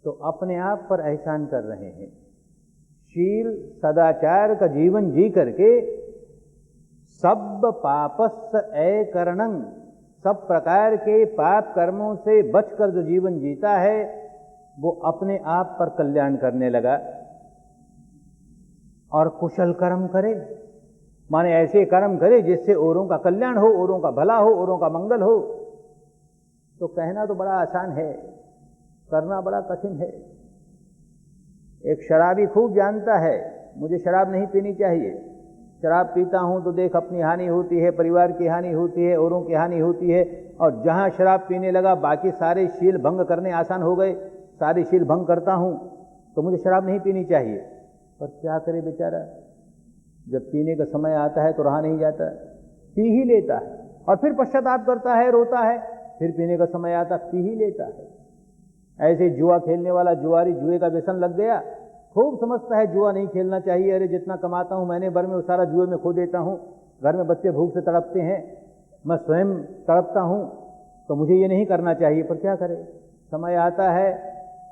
तो अपने आप पर एहसान कर रहे हैं। शील सदाचार का जीवन जी करके सब पापस्स अकरणं, सब प्रकार के पाप कर्मों से बचकर जो जीवन जीता है वो अपने आप पर कल्याण करने लगा। और कुशल कर्म करे, माने ऐसे कर्म करे जिससे औरों का कल्याण हो, औरों का भला हो, औरों का मंगल हो। तो कहना तो बड़ा आसान है, करना बड़ा कठिन है। एक शराबी खूब जानता है मुझे शराब नहीं पीनी चाहिए, शराब पीता हूँ तो देख अपनी हानि होती है, परिवार की हानि होती है, औरों की हानि होती है, और जहाँ शराब पीने लगा बाकी सारे शील भंग करने आसान हो गए, सारे शील भंग करता हूँ, तो मुझे शराब नहीं पीनी चाहिए। पर क्या करे बेचारा, जब पीने का समय आता है तो रहा नहीं जाता, पी ही लेता है, और फिर पश्चाताप करता है, रोता है, फिर पीने का समय आता पी ही लेता है। ऐसे जुआ खेलने वाला जुआरी जुए का व्यसन लग गया, खूब समझता है जुआ नहीं खेलना चाहिए, अरे जितना कमाता हूँ महीने भर में वो सारा जुए में खो देता हूँ, घर में बच्चे भूख से तड़पते हैं, मैं स्वयं तड़पता हूँ, तो मुझे ये नहीं करना चाहिए। पर क्या करे, समय आता है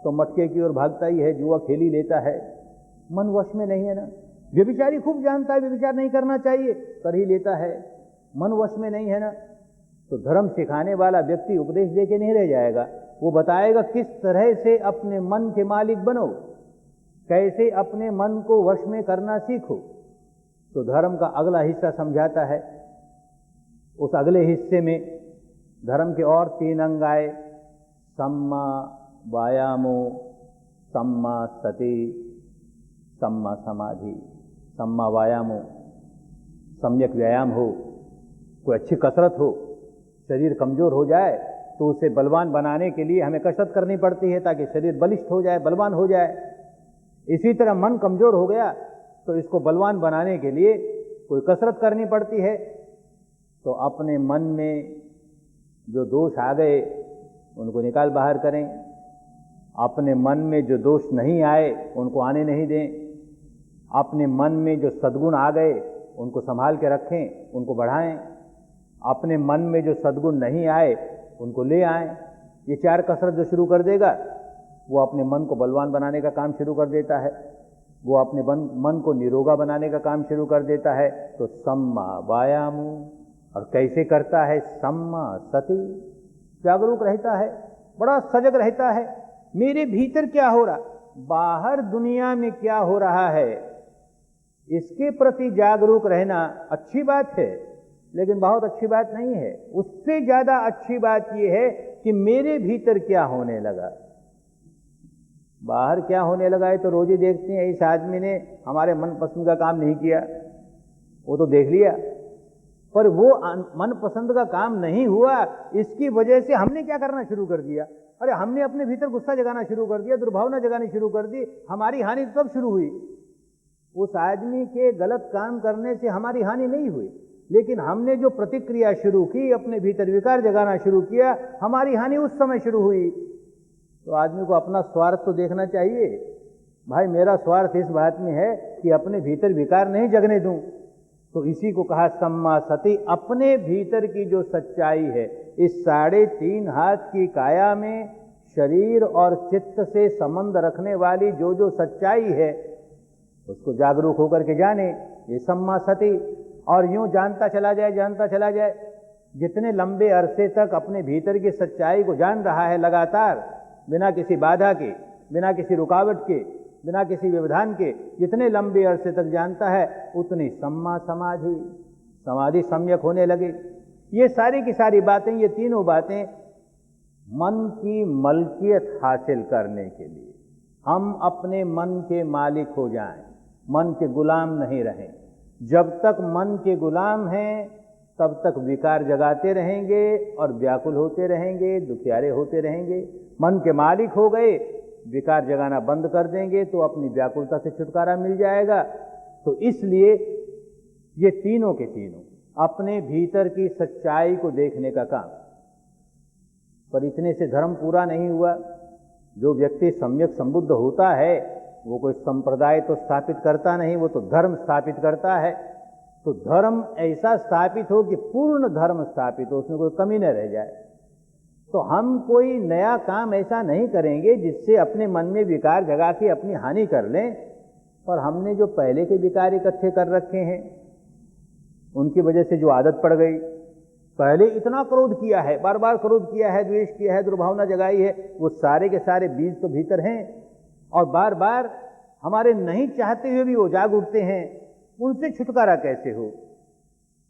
तो मटके की ओर भागता ही है, जुआ खेल ही लेता है, मन वश में नहीं है ना। व्यभिचारी खूब जानता है व्यभिचार नहीं करना चाहिए, कर ही लेता है, मन वश में नहीं है ना। तो धर्म सिखाने वाला व्यक्ति उपदेश दे के नहीं रह जाएगा, वो बताएगा किस तरह से अपने मन के मालिक बनो, कैसे अपने मन को वश में करना सीखो। तो धर्म का अगला हिस्सा समझाता है। उस अगले हिस्से में धर्म के और 3 अंग आए, सम्मा वायामो, सम्मा सति, सम्मा समाधि। सम्मा वायामो, सम्यक व्यायाम हो, कोई अच्छी कसरत हो, शरीर कमजोर हो जाए तो उसे बलवान बनाने के लिए हमें कसरत करनी पड़ती है ताकि शरीर बलिष्ठ हो जाए, बलवान हो जाए। इसी तरह मन कमजोर हो गया तो इसको बलवान बनाने के लिए कोई कसरत करनी पड़ती है। तो अपने मन में जो दोष आ गए उनको निकाल बाहर करें, अपने मन में जो दोष नहीं आए उनको आने नहीं दें, अपने मन में जो सद्गुण आ गए उनको संभाल के रखें, उनको बढ़ाएं, अपने मन में जो सद्गुण नहीं आए उनको ले आएं। ये 4 कसरत जो शुरू कर देगा वो अपने मन को बलवान बनाने का काम शुरू कर देता है, वो अपने मन को निरोगा बनाने का काम शुरू कर देता है। तो सम्मा वायाम, और कैसे करता है, सम्मा सति, जागरूक रहता है, बड़ा सजग रहता है, मेरे भीतर क्या हो रहा, बाहर दुनिया में क्या हो रहा है, इसके प्रति जागरूक रहना अच्छी बात है, लेकिन बहुत अच्छी बात नहीं है। उससे ज्यादा अच्छी बात यह है कि मेरे भीतर क्या होने लगा। बाहर क्या होने लगा है तो रोज ही देखते हैं, इस आदमी ने हमारे मनपसंद का काम नहीं किया, वो तो देख लिया, पर वो मनपसंद का काम नहीं हुआ, इसकी वजह से हमने क्या करना शुरू कर दिया, अरे हमने अपने भीतर गुस्सा जगाना शुरू कर दिया, दुर्भावना जगानी शुरू कर दी। हमारी हानि तब शुरू हुई, उस आदमी के गलत काम करने से हमारी हानि नहीं हुई, लेकिन हमने जो प्रतिक्रिया शुरू की, अपने भीतर विकार जगाना शुरू किया, हमारी हानि उस समय शुरू हुई। तो आदमी को अपना स्वार्थ तो देखना चाहिए, भाई मेरा स्वार्थ इस बात में है कि अपने भीतर विकार नहीं जगने दूं। तो इसी को कहा सम्मा सति, अपने भीतर की जो सच्चाई है, इस 3.5 हाथ की काया में शरीर और चित्त से संबंध रखने वाली जो जो सच्चाई है उसको जागरूक होकर के जाने, ये सम्मा सति। और यूं जानता चला जाए, जितने लंबे अरसे तक अपने भीतर की सच्चाई को जान रहा है लगातार, बिना किसी बाधा के, बिना किसी रुकावट के, बिना किसी व्यवधान के, जितने लंबे अरसे तक जानता है उतनी सम्मा समाधि, समाधि सम्यक होने लगे। ये सारी की सारी बातें, ये तीनों बातें मन की मलकियत हासिल करने के लिए, हम अपने मन के मालिक हो जाएं, मन के गुलाम नहीं रहें। जब तक मन के गुलाम हैं तब तक विकार जगाते रहेंगे और व्याकुल होते रहेंगे, दुखियारे होते रहेंगे। मन के मालिक हो गए, विकार जगाना बंद कर देंगे तो अपनी व्याकुलता से छुटकारा मिल जाएगा। तो इसलिए ये तीनों के तीनों अपने भीतर की सच्चाई को देखने का काम। पर इतने से धर्म पूरा नहीं हुआ। जो व्यक्ति सम्यक संबुद्ध होता है वो कोई संप्रदाय तो स्थापित करता नहीं, वो तो धर्म स्थापित करता है। तो धर्म ऐसा स्थापित हो कि पूर्ण धर्म स्थापित हो, उसमें कोई कमी न रह जाए। तो हम कोई नया काम ऐसा नहीं करेंगे जिससे अपने मन में विकार जगा के अपनी हानि कर लें, पर हमने जो पहले के विकार इकट्ठे कर रखे हैं उनकी वजह से जो आदत पड़ गई, पहले इतना क्रोध किया है, बार बार क्रोध किया है, द्वेष किया है, दुर्भावना जगाई है, वो सारे के सारे बीज तो भीतर हैं और बार बार हमारे नहीं चाहते हुए भी वो जाग उठते हैं। उनसे छुटकारा कैसे हो?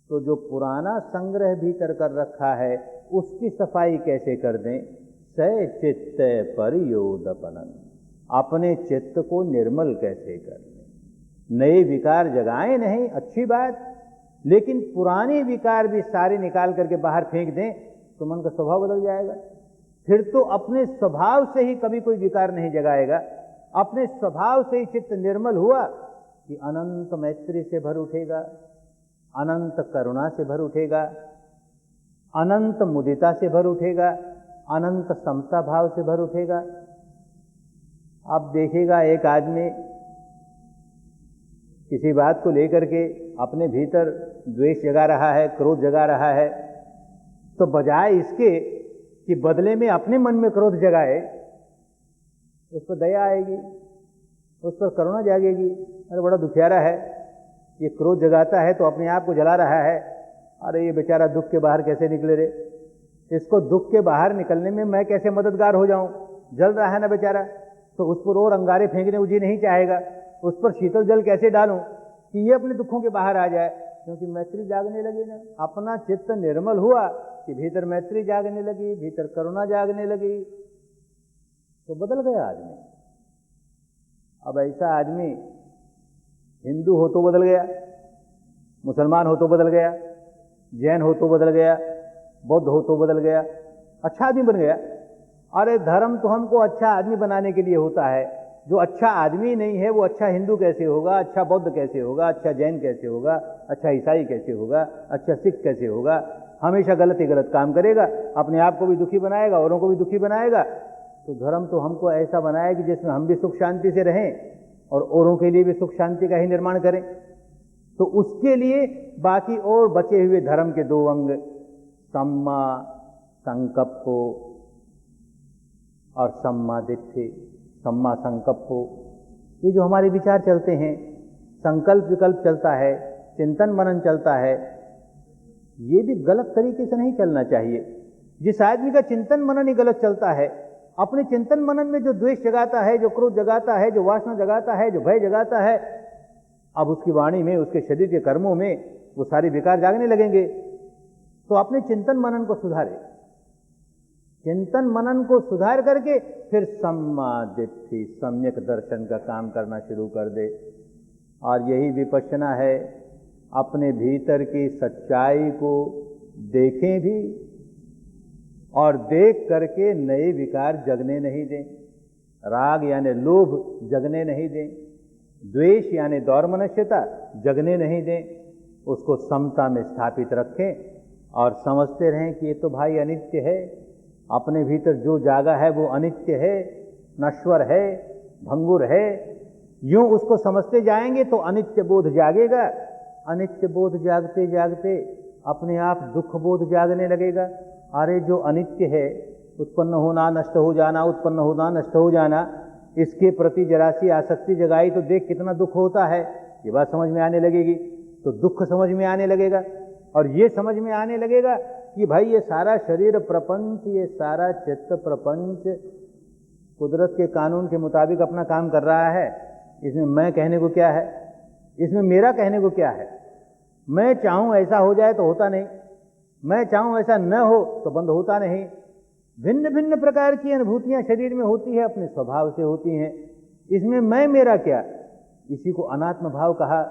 तो जो पुराना संग्रह भीतर कर रखा है उसकी सफाई कैसे कर दें? सय चित्त परियोदपनन, अपने चित्त को निर्मल कैसे कर लें? नए विकार जगाएं नहीं, अच्छी बात, लेकिन पुराने विकार भी सारे निकाल करके बाहर फेंक दें तो मन का स्वभाव बदल जाएगा। फिर तो अपने स्वभाव से ही कभी कोई विकार नहीं जगाएगा। अपने स्वभाव से ही चित्त निर्मल हुआ कि अनंत मैत्री से भर उठेगा, अनंत करुणा से भर उठेगा, अनंत मुदिता से भर उठेगा, अनंत समता भाव से भर उठेगा। अब देखिएगा, एक आदमी किसी बात को लेकर के अपने भीतर द्वेष जगा रहा है, क्रोध जगा रहा है, तो बजाय इसके कि बदले में अपने मन में क्रोध जगाए, उस पर दया आएगी, उस पर करुणा जागेगी। अरे बड़ा दुखियारा है, ये क्रोध जगाता है तो अपने आप को जला रहा है, अरे ये बेचारा दुख के बाहर कैसे निकले रे, इसको दुख के बाहर निकलने में मैं कैसे मददगार हो जाऊं, जल रहा है ना बेचारा, तो उस पर और अंगारे फेंकने को जी नहीं चाहेगा, उस पर शीतल जल कैसे डालूं कि ये अपने दुखों के बाहर आ जाए, क्योंकि मैत्री जागने लगी ना, अपना चित्त निर्मल हुआ कि भीतर मैत्री जागने लगी, भीतर करुणा जागने लगी, तो बदल गया आदमी। अब ऐसा आदमी हिंदू हो तो बदल गया, मुसलमान हो तो बदल गया, जैन हो तो बदल गया, बौद्ध हो तो बदल गया, अच्छा आदमी बन गया। अरे धर्म तो हमको अच्छा आदमी बनाने के लिए होता है, जो अच्छा आदमी नहीं है वो अच्छा हिंदू कैसे होगा, अच्छा बौद्ध कैसे होगा, अच्छा जैन कैसे होगा, अच्छा ईसाई कैसे होगा, अच्छा सिख कैसे होगा। हमेशा गलत ही गलत काम करेगा, अपने आप को भी दुखी बनाएगा, औरों को भी दुखी बनाएगा। तो धर्म तो हमको ऐसा बनाया कि जिसमें हम भी सुख शांति से रहें और औरों के लिए भी सुख शांति का ही निर्माण करें। तो उसके लिए बाकी और बचे हुए धर्म के दो अंग, सम्मा संकप्पो और सम्मा दिट्ठि, सम्मा संकप्पो, ये जो हमारे विचार चलते हैं, संकल्प विकल्प चलता है, चिंतन मनन चलता है, ये भी गलत तरीके से नहीं चलना चाहिए। जिस आदमी का चिंतन मनन ही गलत चलता है, अपने चिंतन मनन में जो द्वेष जगाता है, जो क्रोध जगाता है, जो वासना जगाता है, जो भय जगाता है, अब उसकी वाणी में, उसके शरीर के कर्मों में वो सारे विकार जागने लगेंगे। तो अपने चिंतन मनन को सुधारे, चिंतन मनन को सुधार करके फिर सम्मा दिट्ठि, सम्यक दर्शन का काम करना शुरू कर दे। और यही विपश्यना है, अपने भीतर की सच्चाई को देखें भी और देख करके नए विकार जगने नहीं दें, राग यानी लोभ जगने नहीं दें, द्वेष यानी दौर्मनस्यता जगने नहीं दें, उसको समता में स्थापित रखें और समझते रहें कि ये तो भाई अनित्य है, अपने भीतर जो जागा है वो अनित्य है, नश्वर है, भंगुर है। यूं उसको समझते जाएंगे तो अनित्य बोध जागेगा, अनित्य बोध जागते जागते अपने आप दुख बोध जागने लगेगा। अरे जो अनित्य है, उत्पन्न होना नष्ट हो जाना, उत्पन्न होना नष्ट हो जाना, इसके प्रति जरा सी आसक्ति जगाई तो देख कितना दुख होता है, ये बात समझ में आने लगेगी तो दुख समझ में आने लगेगा। और ये समझ में आने लगेगा कि भाई ये सारा शरीर प्रपंच, ये सारा चित्त प्रपंच कुदरत के कानून के मुताबिक अपना काम कर रहा है, इसमें मैं कहने को क्या है, इसमें मेरा कहने को क्या है। मैं चाहूं ऐसा हो जाए तो होता नहीं, मैं चाहूं ऐसा न हो तो बंद होता नहीं। भिन्न भिन्न प्रकार की अनुभूतियां शरीर में होती है, अपने स्वभाव से होती हैं, इसमें मैं मेरा क्या। इसी को अनात्म भाव कहा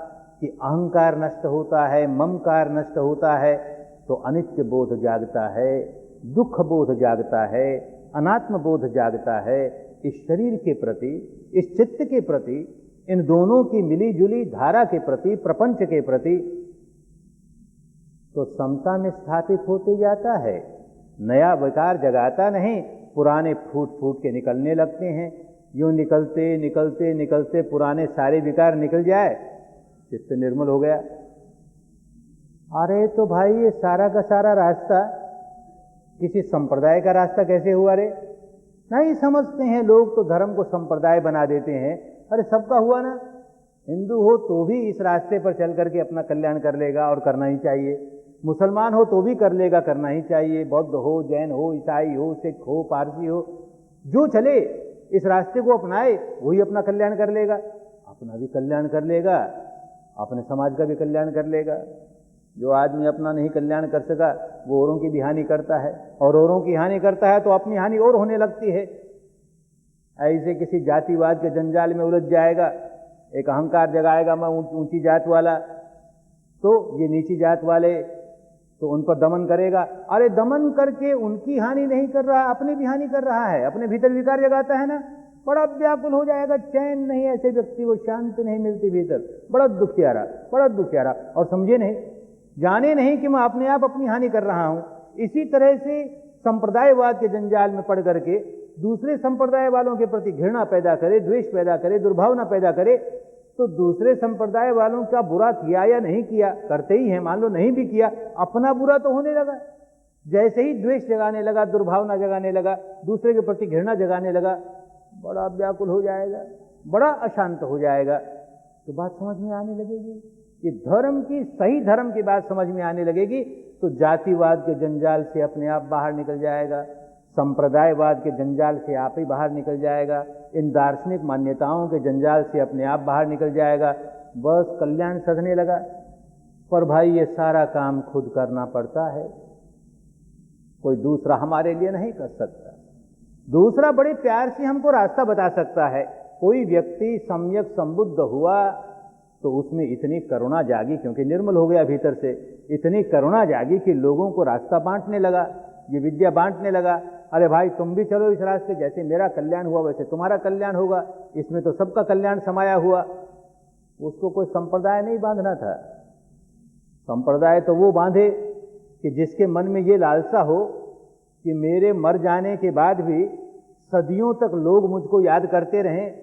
कि अहंकार नष्ट होता है, ममकार नष्ट होता है तो अनित्य बोध जागता है, दुख बोध जागता है, अनात्म बोध जागता है। इस शरीर के प्रति, इस चित्त के प्रति, इन दोनों की मिली जुली धारा के प्रति, प्रपंच के प्रति तो समता में स्थापित होते जाता है, नया विकार जगाता नहीं, पुराने फूट फूट के निकलने लगते हैं। यूं निकलते निकलते निकलते पुराने सारे विकार निकल जाए, चित्त निर्मल हो गया। अरे तो भाई ये सारा का सारा रास्ता किसी संप्रदाय का रास्ता कैसे हुआ रे? नहीं समझते हैं लोग तो धर्म को संप्रदाय बना देते हैं। अरे सबका हुआ ना, हिंदू हो तो भी इस रास्ते पर चल करके अपना कल्याण कर लेगा और करना ही चाहिए, मुसलमान हो तो भी कर लेगा, करना ही चाहिए, बौद्ध हो, जैन हो, ईसाई हो, सिख हो, पारसी हो, जो चले इस रास्ते को अपनाए वही अपना कल्याण कर लेगा, अपना भी कल्याण कर लेगा, अपने समाज का भी कल्याण कर लेगा। जो आदमी अपना नहीं कल्याण कर सका वो औरों की भी हानि करता है, और औरों की हानि करता है तो अपनी हानि और होने लगती है। ऐसे किसी जातिवाद के जंजाल में उलझ जाएगा, एक अहंकार जगाएगा मैं ऊंची जात वाला, तो ये नीची जात वाले तो उन पर दमन करेगा। अरे दमन करके उनकी हानि नहीं कर रहा, अपनी भी हानि कर रहा है, अपने भीतर विकार जगाता है ना, बड़ा व्याकुल हो जाएगा, चैन नहीं, ऐसे व्यक्ति को शांति नहीं मिलती भीतर, बड़ा दुखियारा, बड़ा दुखियारा। और समझे नहीं, जाने नहीं कि मैं अपने आप अपनी हानि कर रहा हूं। इसी तरह से संप्रदायवाद के जंजाल में पड़ करके दूसरे संप्रदाय वालों के प्रति घृणा पैदा करे, द्वेष पैदा करे, दुर्भावना पैदा करे, तो दूसरे संप्रदाय वालों का बुरा किया या नहीं किया, करते ही हैं, मान लो नहीं भी किया, अपना बुरा तो होने लगा। जैसे ही द्वेष जगाने लगा, दुर्भावना जगाने लगा, दूसरे के प्रति घृणा जगाने लगा, बड़ा व्याकुल हो जाएगा, बड़ा अशांत हो जाएगा। तो बात समझ में आने लगेगी कि धर्म की, सही धर्म की बात समझ में आने लगेगी तो जातिवाद के जंजाल से अपने आप बाहर निकल जाएगा, संप्रदायवाद के जंजाल से आप ही बाहर निकल जाएगा, इन दार्शनिक मान्यताओं के जंजाल से अपने आप बाहर निकल जाएगा, बस कल्याण सधने लगा। पर भाई ये सारा काम खुद करना पड़ता है, कोई दूसरा हमारे लिए नहीं कर सकता। दूसरा बड़े प्यार से हमको रास्ता बता सकता है। कोई व्यक्ति सम्यक संबुद्ध हुआ तो उसमें इतनी करुणा जागी, क्योंकि निर्मल हो गया भीतर से, इतनी करुणा जागी कि लोगों को रास्ता बांटने लगा, ये विद्या बांटने लगा। अरे भाई तुम भी चलो इस रास्ते, जैसे मेरा कल्याण हुआ वैसे तुम्हारा कल्याण होगा, इसमें तो सबका कल्याण समाया हुआ। उसको कोई संप्रदाय नहीं बांधना था। संप्रदाय तो वो बांधे कि जिसके मन में ये लालसा हो कि मेरे मर जाने के बाद भी सदियों तक लोग मुझको याद करते रहें,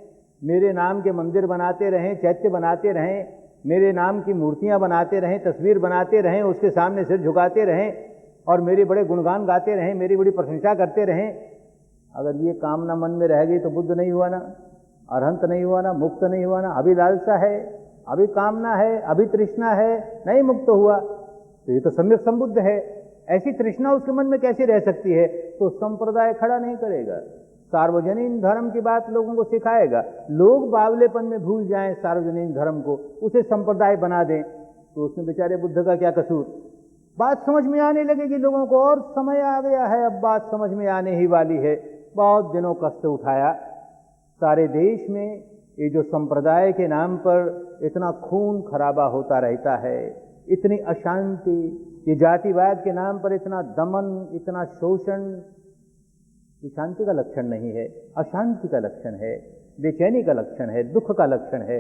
मेरे नाम के मंदिर बनाते रहें, चैत्य बनाते रहें, मेरे नाम की मूर्तियां बनाते रहें, तस्वीर बनाते रहें, उसके सामने सिर झुकाते रहें और मेरे बड़े गुणगान गाते रहें, मेरी बड़ी प्रशंसा करते रहें। अगर ये कामना मन में रह गई तो बुद्ध नहीं हुआ ना, अरहंत नहीं हुआ ना, मुक्त नहीं हुआ ना। अभी लालसा है, अभी कामना है, अभी तृष्णा है, नहीं मुक्त हुआ, तो ये तो सम्यक संबुद्ध है। ऐसी तृष्णा उसके मन में कैसे रह सकती है? तो संप्रदाय खड़ा नहीं करेगा, सार्वजनीन धर्म की बात लोगों को सिखाएगा। लोग बावलेपन में भूल जाएं सार्वजनीन धर्म को, उसे संप्रदाय बना दें, तो उसमें बेचारे बुद्ध का क्या कसूर? बात समझ में आने लगेगी लोगों को, और समय आ गया है, अब बात समझ में आने ही वाली है। बहुत दिनों कष्ट उठाया सारे देश में, ये जो संप्रदाय के नाम पर इतना खून खराबा होता रहता है, इतनी अशांति, ये जातिवाद के नाम पर इतना दमन, इतना शोषण, ये शांति का लक्षण नहीं है, अशांति का लक्षण है, बेचैनी का लक्षण है, दुख का लक्षण है।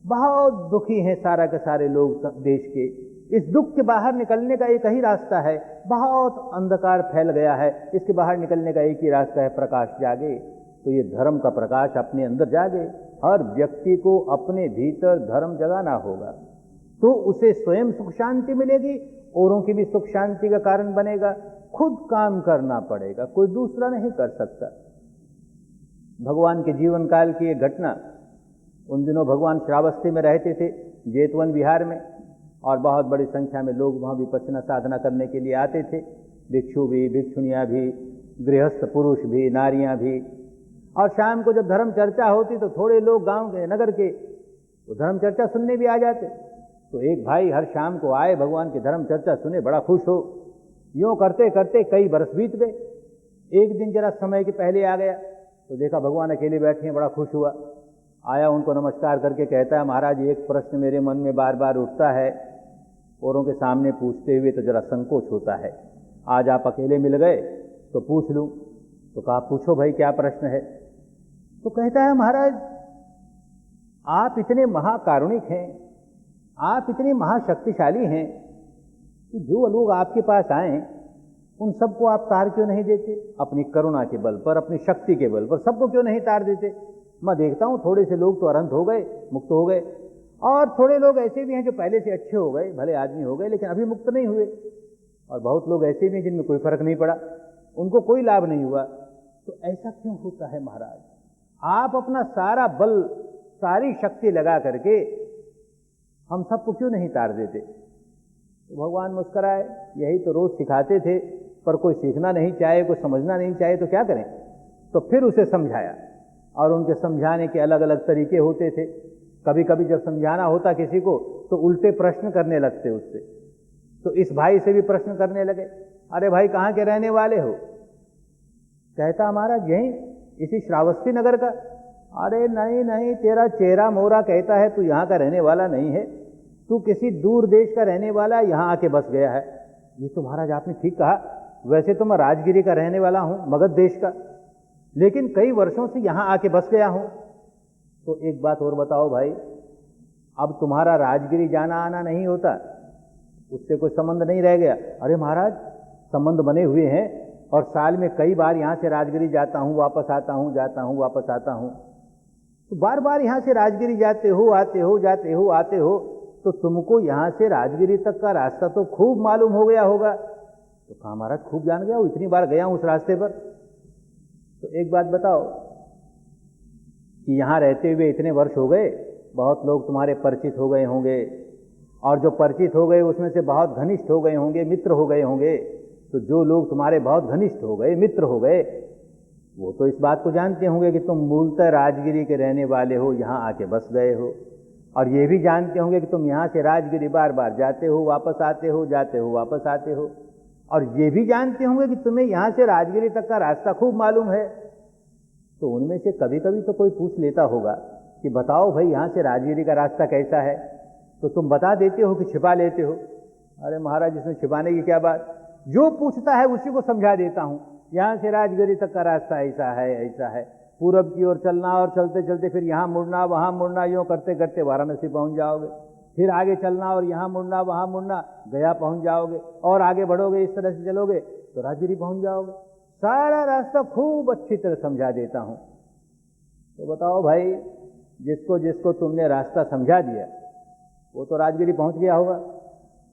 बहुत दुखी हैं सारा के सारे लोग देश के। इस दुख के बाहर निकलने का एक ही रास्ता है, बहुत अंधकार फैल गया है, इसके बाहर निकलने का एक ही रास्ता है, प्रकाश जागे। तो ये धर्म का प्रकाश अपने अंदर जागे। हर व्यक्ति को अपने भीतर धर्म जगाना होगा, तो उसे स्वयं सुख शांति मिलेगी, औरों की भी सुख शांति का कारण बनेगा। खुद काम करना पड़ेगा, कोई दूसरा नहीं कर सकता। भगवान के जीवन काल की एक घटना, उन दिनों भगवान श्रावस्ती में रहते थे, जेतवन बिहार में, और बहुत बड़ी संख्या में लोग वहाँ विपश्यना साधना करने के लिए आते थे, भिक्षु भी, भिक्षुनियाँ भी, गृहस्थ पुरुष भी, नारियाँ भी। और शाम को जब धर्म चर्चा होती तो थोड़े लोग गांव के, नगर के, वो धर्म चर्चा सुनने भी आ जाते। तो एक भाई हर शाम को आए, भगवान की धर्म चर्चा सुने, बड़ा खुश हो। यूँ करते करते कई बरस बीत गए। एक दिन जरा समय के पहले आ गया तो देखा भगवान अकेले बैठे हैं, बड़ा खुश हुआ। आया, उनको नमस्कार करके कहता है, महाराज एक प्रश्न मेरे मन में बार बार उठता है, औरों के सामने पूछते हुए तो जरा संकोच होता है, आज आप अकेले मिल गए तो पूछ लूं। तो कहा पूछो भाई, क्या प्रश्न है? तो कहता है, महाराज आप इतने महाकारुणिक हैं, आप इतने महाशक्तिशाली हैं कि जो लोग आपके पास आए उन सबको आप तार क्यों नहीं देते? अपनी करुणा के बल पर, अपनी शक्ति के बल पर सबको क्यों नहीं तार देते? मैं देखता हूं थोड़े से लोग तो अरहंत हो गए, मुक्त हो गए, और थोड़े लोग ऐसे भी हैं जो पहले से अच्छे हो गए, भले आदमी हो गए, लेकिन अभी मुक्त नहीं हुए। और बहुत लोग ऐसे भी हैं जिनमें कोई फर्क नहीं पड़ा, उनको कोई लाभ नहीं हुआ। तो ऐसा क्यों होता है महाराज? आप अपना सारा बल, सारी शक्ति लगा करके हम सबको क्यों नहीं तार देते? तो भगवान मुस्कुराए, यही तो रोज सिखाते थे, पर कोई सीखना नहीं चाहे, कोई समझना नहीं चाहे तो क्या करें? तो फिर उसे समझाया, और उनके समझाने के अलग अलग तरीके होते थे। कभी कभी जब समझाना होता किसी को तो उल्टे प्रश्न करने लगते उससे। तो इस भाई से भी प्रश्न करने लगे, अरे भाई कहाँ के रहने वाले हो? कहता, महाराज यहीं इसी श्रावस्ती नगर का। अरे नहीं नहीं, तेरा चेहरा मोहरा कहता है तू यहाँ का रहने वाला नहीं है, तू किसी दूर देश का रहने वाला यहाँ आके बस गया है। ये तो महाराज आपने ठीक कहा, वैसे तो मैं राजगिरी का रहने वाला हूँ, मगध देश का, लेकिन कई वर्षों से यहाँ आके बस गया हूँ। तो एक बात और बताओ भाई, अब तुम्हारा राजगिरी जाना आना नहीं होता, उससे कोई संबंध नहीं रह गया? अरे महाराज संबंध बने हुए हैं, और साल में कई बार यहाँ से राजगिरी जाता हूँ, वापस आता हूँ, जाता हूँ, वापस आता हूँ। तो बार बार यहाँ से राजगिरी जाते हो, आते हो, जाते हो, आते हो, तो तुमको यहाँ से राजगिरी तक का रास्ता तो खूब मालूम हो गया होगा। तो कहा महाराज खूब जान गया हूँ, इतनी बार गया हूँ उस रास्ते पर। तो एक बात बताओ कि यहाँ रहते हुए इतने वर्ष हो गए, बहुत लोग तुम्हारे परिचित हो गए होंगे, और जो परिचित हो गए उसमें से बहुत घनिष्ठ हो गए होंगे, मित्र हो गए होंगे। तो जो लोग तुम्हारे बहुत घनिष्ठ हो गए, मित्र हो गए, वो तो इस बात को जानते होंगे कि तुम मूलतः राजगिरी के रहने वाले हो, यहाँ आके बस गए हो, और ये भी जानते होंगे कि तुम यहाँ से राजगिरी बार बार जाते हो, वापस आते हो, जाते हो, वापस आते हो, और ये भी जानते होंगे कि तुम्हें यहाँ से राजगिरी तक का रास्ता खूब मालूम है। तो उनमें से कभी कभी तो कोई पूछ लेता होगा कि बताओ भाई यहाँ से राजगिरी का रास्ता कैसा है, तो तुम बता देते हो कि छिपा लेते हो? अरे महाराज इसमें छिपाने की क्या बात, जो पूछता है उसी को समझा देता हूँ। यहाँ से राजगिरी तक का रास्ता ऐसा है, ऐसा है, पूरब की ओर चलना और चलते चलते फिर यहाँ मुड़ना, वहाँ मुड़ना, यूँ करते करते वाराणसी पहुँच जाओगे, फिर आगे चलना और यहाँ मुड़ना, वहाँ मुड़ना, गया पहुँच जाओगे, और आगे बढ़ोगे, इस तरह से चलोगे तो राजगिरी पहुँच जाओगे। सारा रास्ता खूब अच्छी तरह समझा देता हूँ। तो बताओ भाई, जिसको जिसको तुमने रास्ता समझा दिया वो तो राजगिरी पहुँच गया होगा।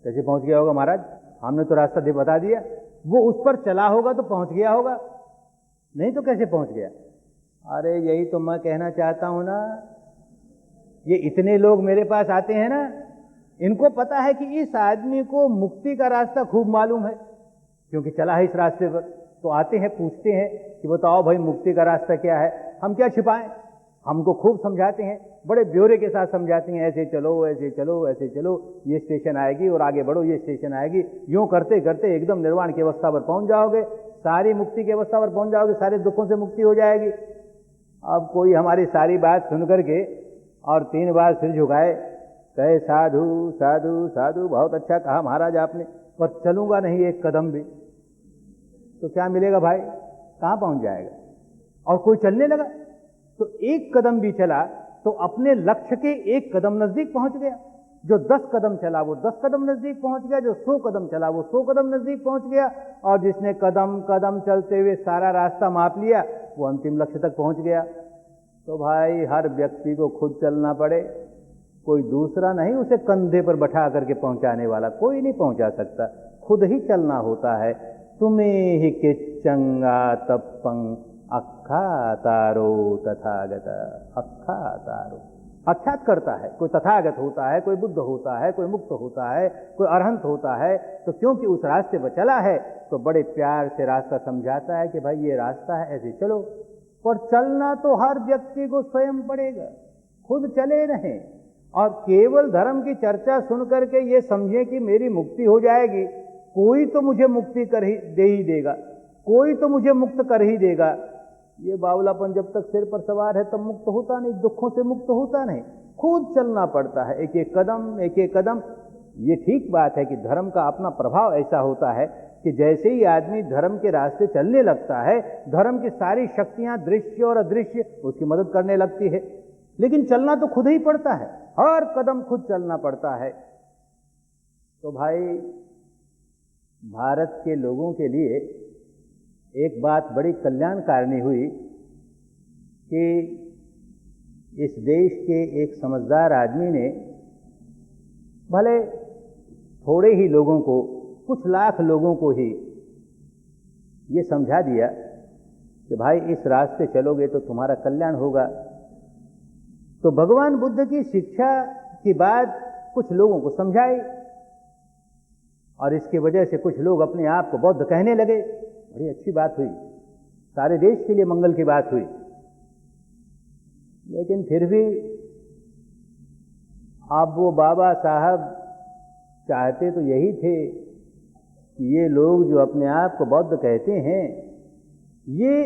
कैसे पहुँच गया होगा महाराज? हमने तो रास्ता बता दिया, वो उस पर चला होगा तो पहुँच गया होगा, नहीं तो कैसे पहुँच गया? अरे यही तो मैं कहना चाहता हूँ ना, ये इतने लोग मेरे पास आते हैं ना, इनको पता है कि इस आदमी को मुक्ति का रास्ता खूब मालूम है, क्योंकि चला है इस रास्ते पर। तो आते हैं, पूछते हैं कि बताओ भाई मुक्ति का रास्ता क्या है? हम क्या छिपाएं, हमको खूब समझाते हैं, बड़े ब्यौरे के साथ समझाते हैं, ऐसे चलो, ऐसे चलो, ऐसे चलो, ये स्टेशन आएगी और आगे बढ़ो, ये स्टेशन आएगी, यूँ करते करते एकदम निर्वाण की अवस्था पर पहुँच जाओगे, सारी मुक्ति की अवस्था पर पहुँच जाओगे, सारे दुखों से मुक्ति हो जाएगी। अब कोई हमारी सारी बात सुन करके और 3 बार सिर झुकाए, कहे साधु साधु साधु, बहुत अच्छा कहा महाराज आपने, पर चलूंगा नहीं एक कदम भी, तो क्या मिलेगा भाई? कहाँ पहुँच जाएगा? और कोई चलने लगा तो एक कदम भी चला तो अपने लक्ष्य के 1 कदम नजदीक पहुंच गया। जो 10 कदम चला वो 10 कदम नजदीक पहुंच गया, जो 100 कदम चला वो 100 कदम नजदीक पहुंच गया, और जिसने कदम कदम चलते हुए सारा रास्ता माप लिया वो अंतिम लक्ष्य तक पहुंच गया। तो भाई हर व्यक्ति को खुद चलना पड़े, कोई दूसरा नहीं उसे कंधे पर बैठा करके पहुंचाने वाला, कोई नहीं पहुंचा सकता, खुद ही चलना होता है। तुम्हें ही किच्चंगा तप्पं अक्खा तारो तथागत, अक्खा तारो अख्यात करता है। कोई तथागत होता है, कोई बुद्ध होता है, कोई मुक्त होता है, कोई अरहंत होता है, तो क्योंकि उस रास्ते पर चला है तो बड़े प्यार से रास्ता समझाता है कि भाई ये रास्ता है, ऐसे चलो। पर चलना तो हर व्यक्ति को स्वयं पड़ेगा, खुद चले रहें, और केवल धर्म की चर्चा सुन करके ये समझे कि मेरी मुक्ति हो जाएगी, कोई तो मुझे मुक्ति कर ही दे ही देगा, कोई तो मुझे मुक्त कर ही देगा, ये बावलापन जब तक सिर पर सवार है तब मुक्त होता नहीं, दुखों से मुक्त होता नहीं। खुद चलना पड़ता है, एक एक कदम, एक एक कदम। ये ठीक बात है कि धर्म का अपना प्रभाव ऐसा होता है कि जैसे ही आदमी धर्म के रास्ते चलने लगता है, धर्म की सारी शक्तियां दृश्य और अदृश्य उसकी मदद करने लगती है। लेकिन चलना तो खुद ही पड़ता है, हर कदम खुद चलना पड़ता है। तो भाई भारत के लोगों के लिए एक बात बड़ी कल्याणकारिणी हुई कि इस देश के एक समझदार आदमी ने भले थोड़े ही लोगों को, कुछ लाख लोगों को ही ये समझा दिया कि भाई इस रास्ते चलोगे तो तुम्हारा कल्याण होगा। तो भगवान बुद्ध की शिक्षा की बात कुछ लोगों को समझाई, और इसकी वजह से कुछ लोग अपने आप को बौद्ध कहने लगे। बड़ी अच्छी बात हुई, सारे देश के लिए मंगल की बात हुई। लेकिन फिर भी अब वो बाबा साहब चाहते तो यही थे कि ये लोग जो अपने आप को बौद्ध कहते हैं, ये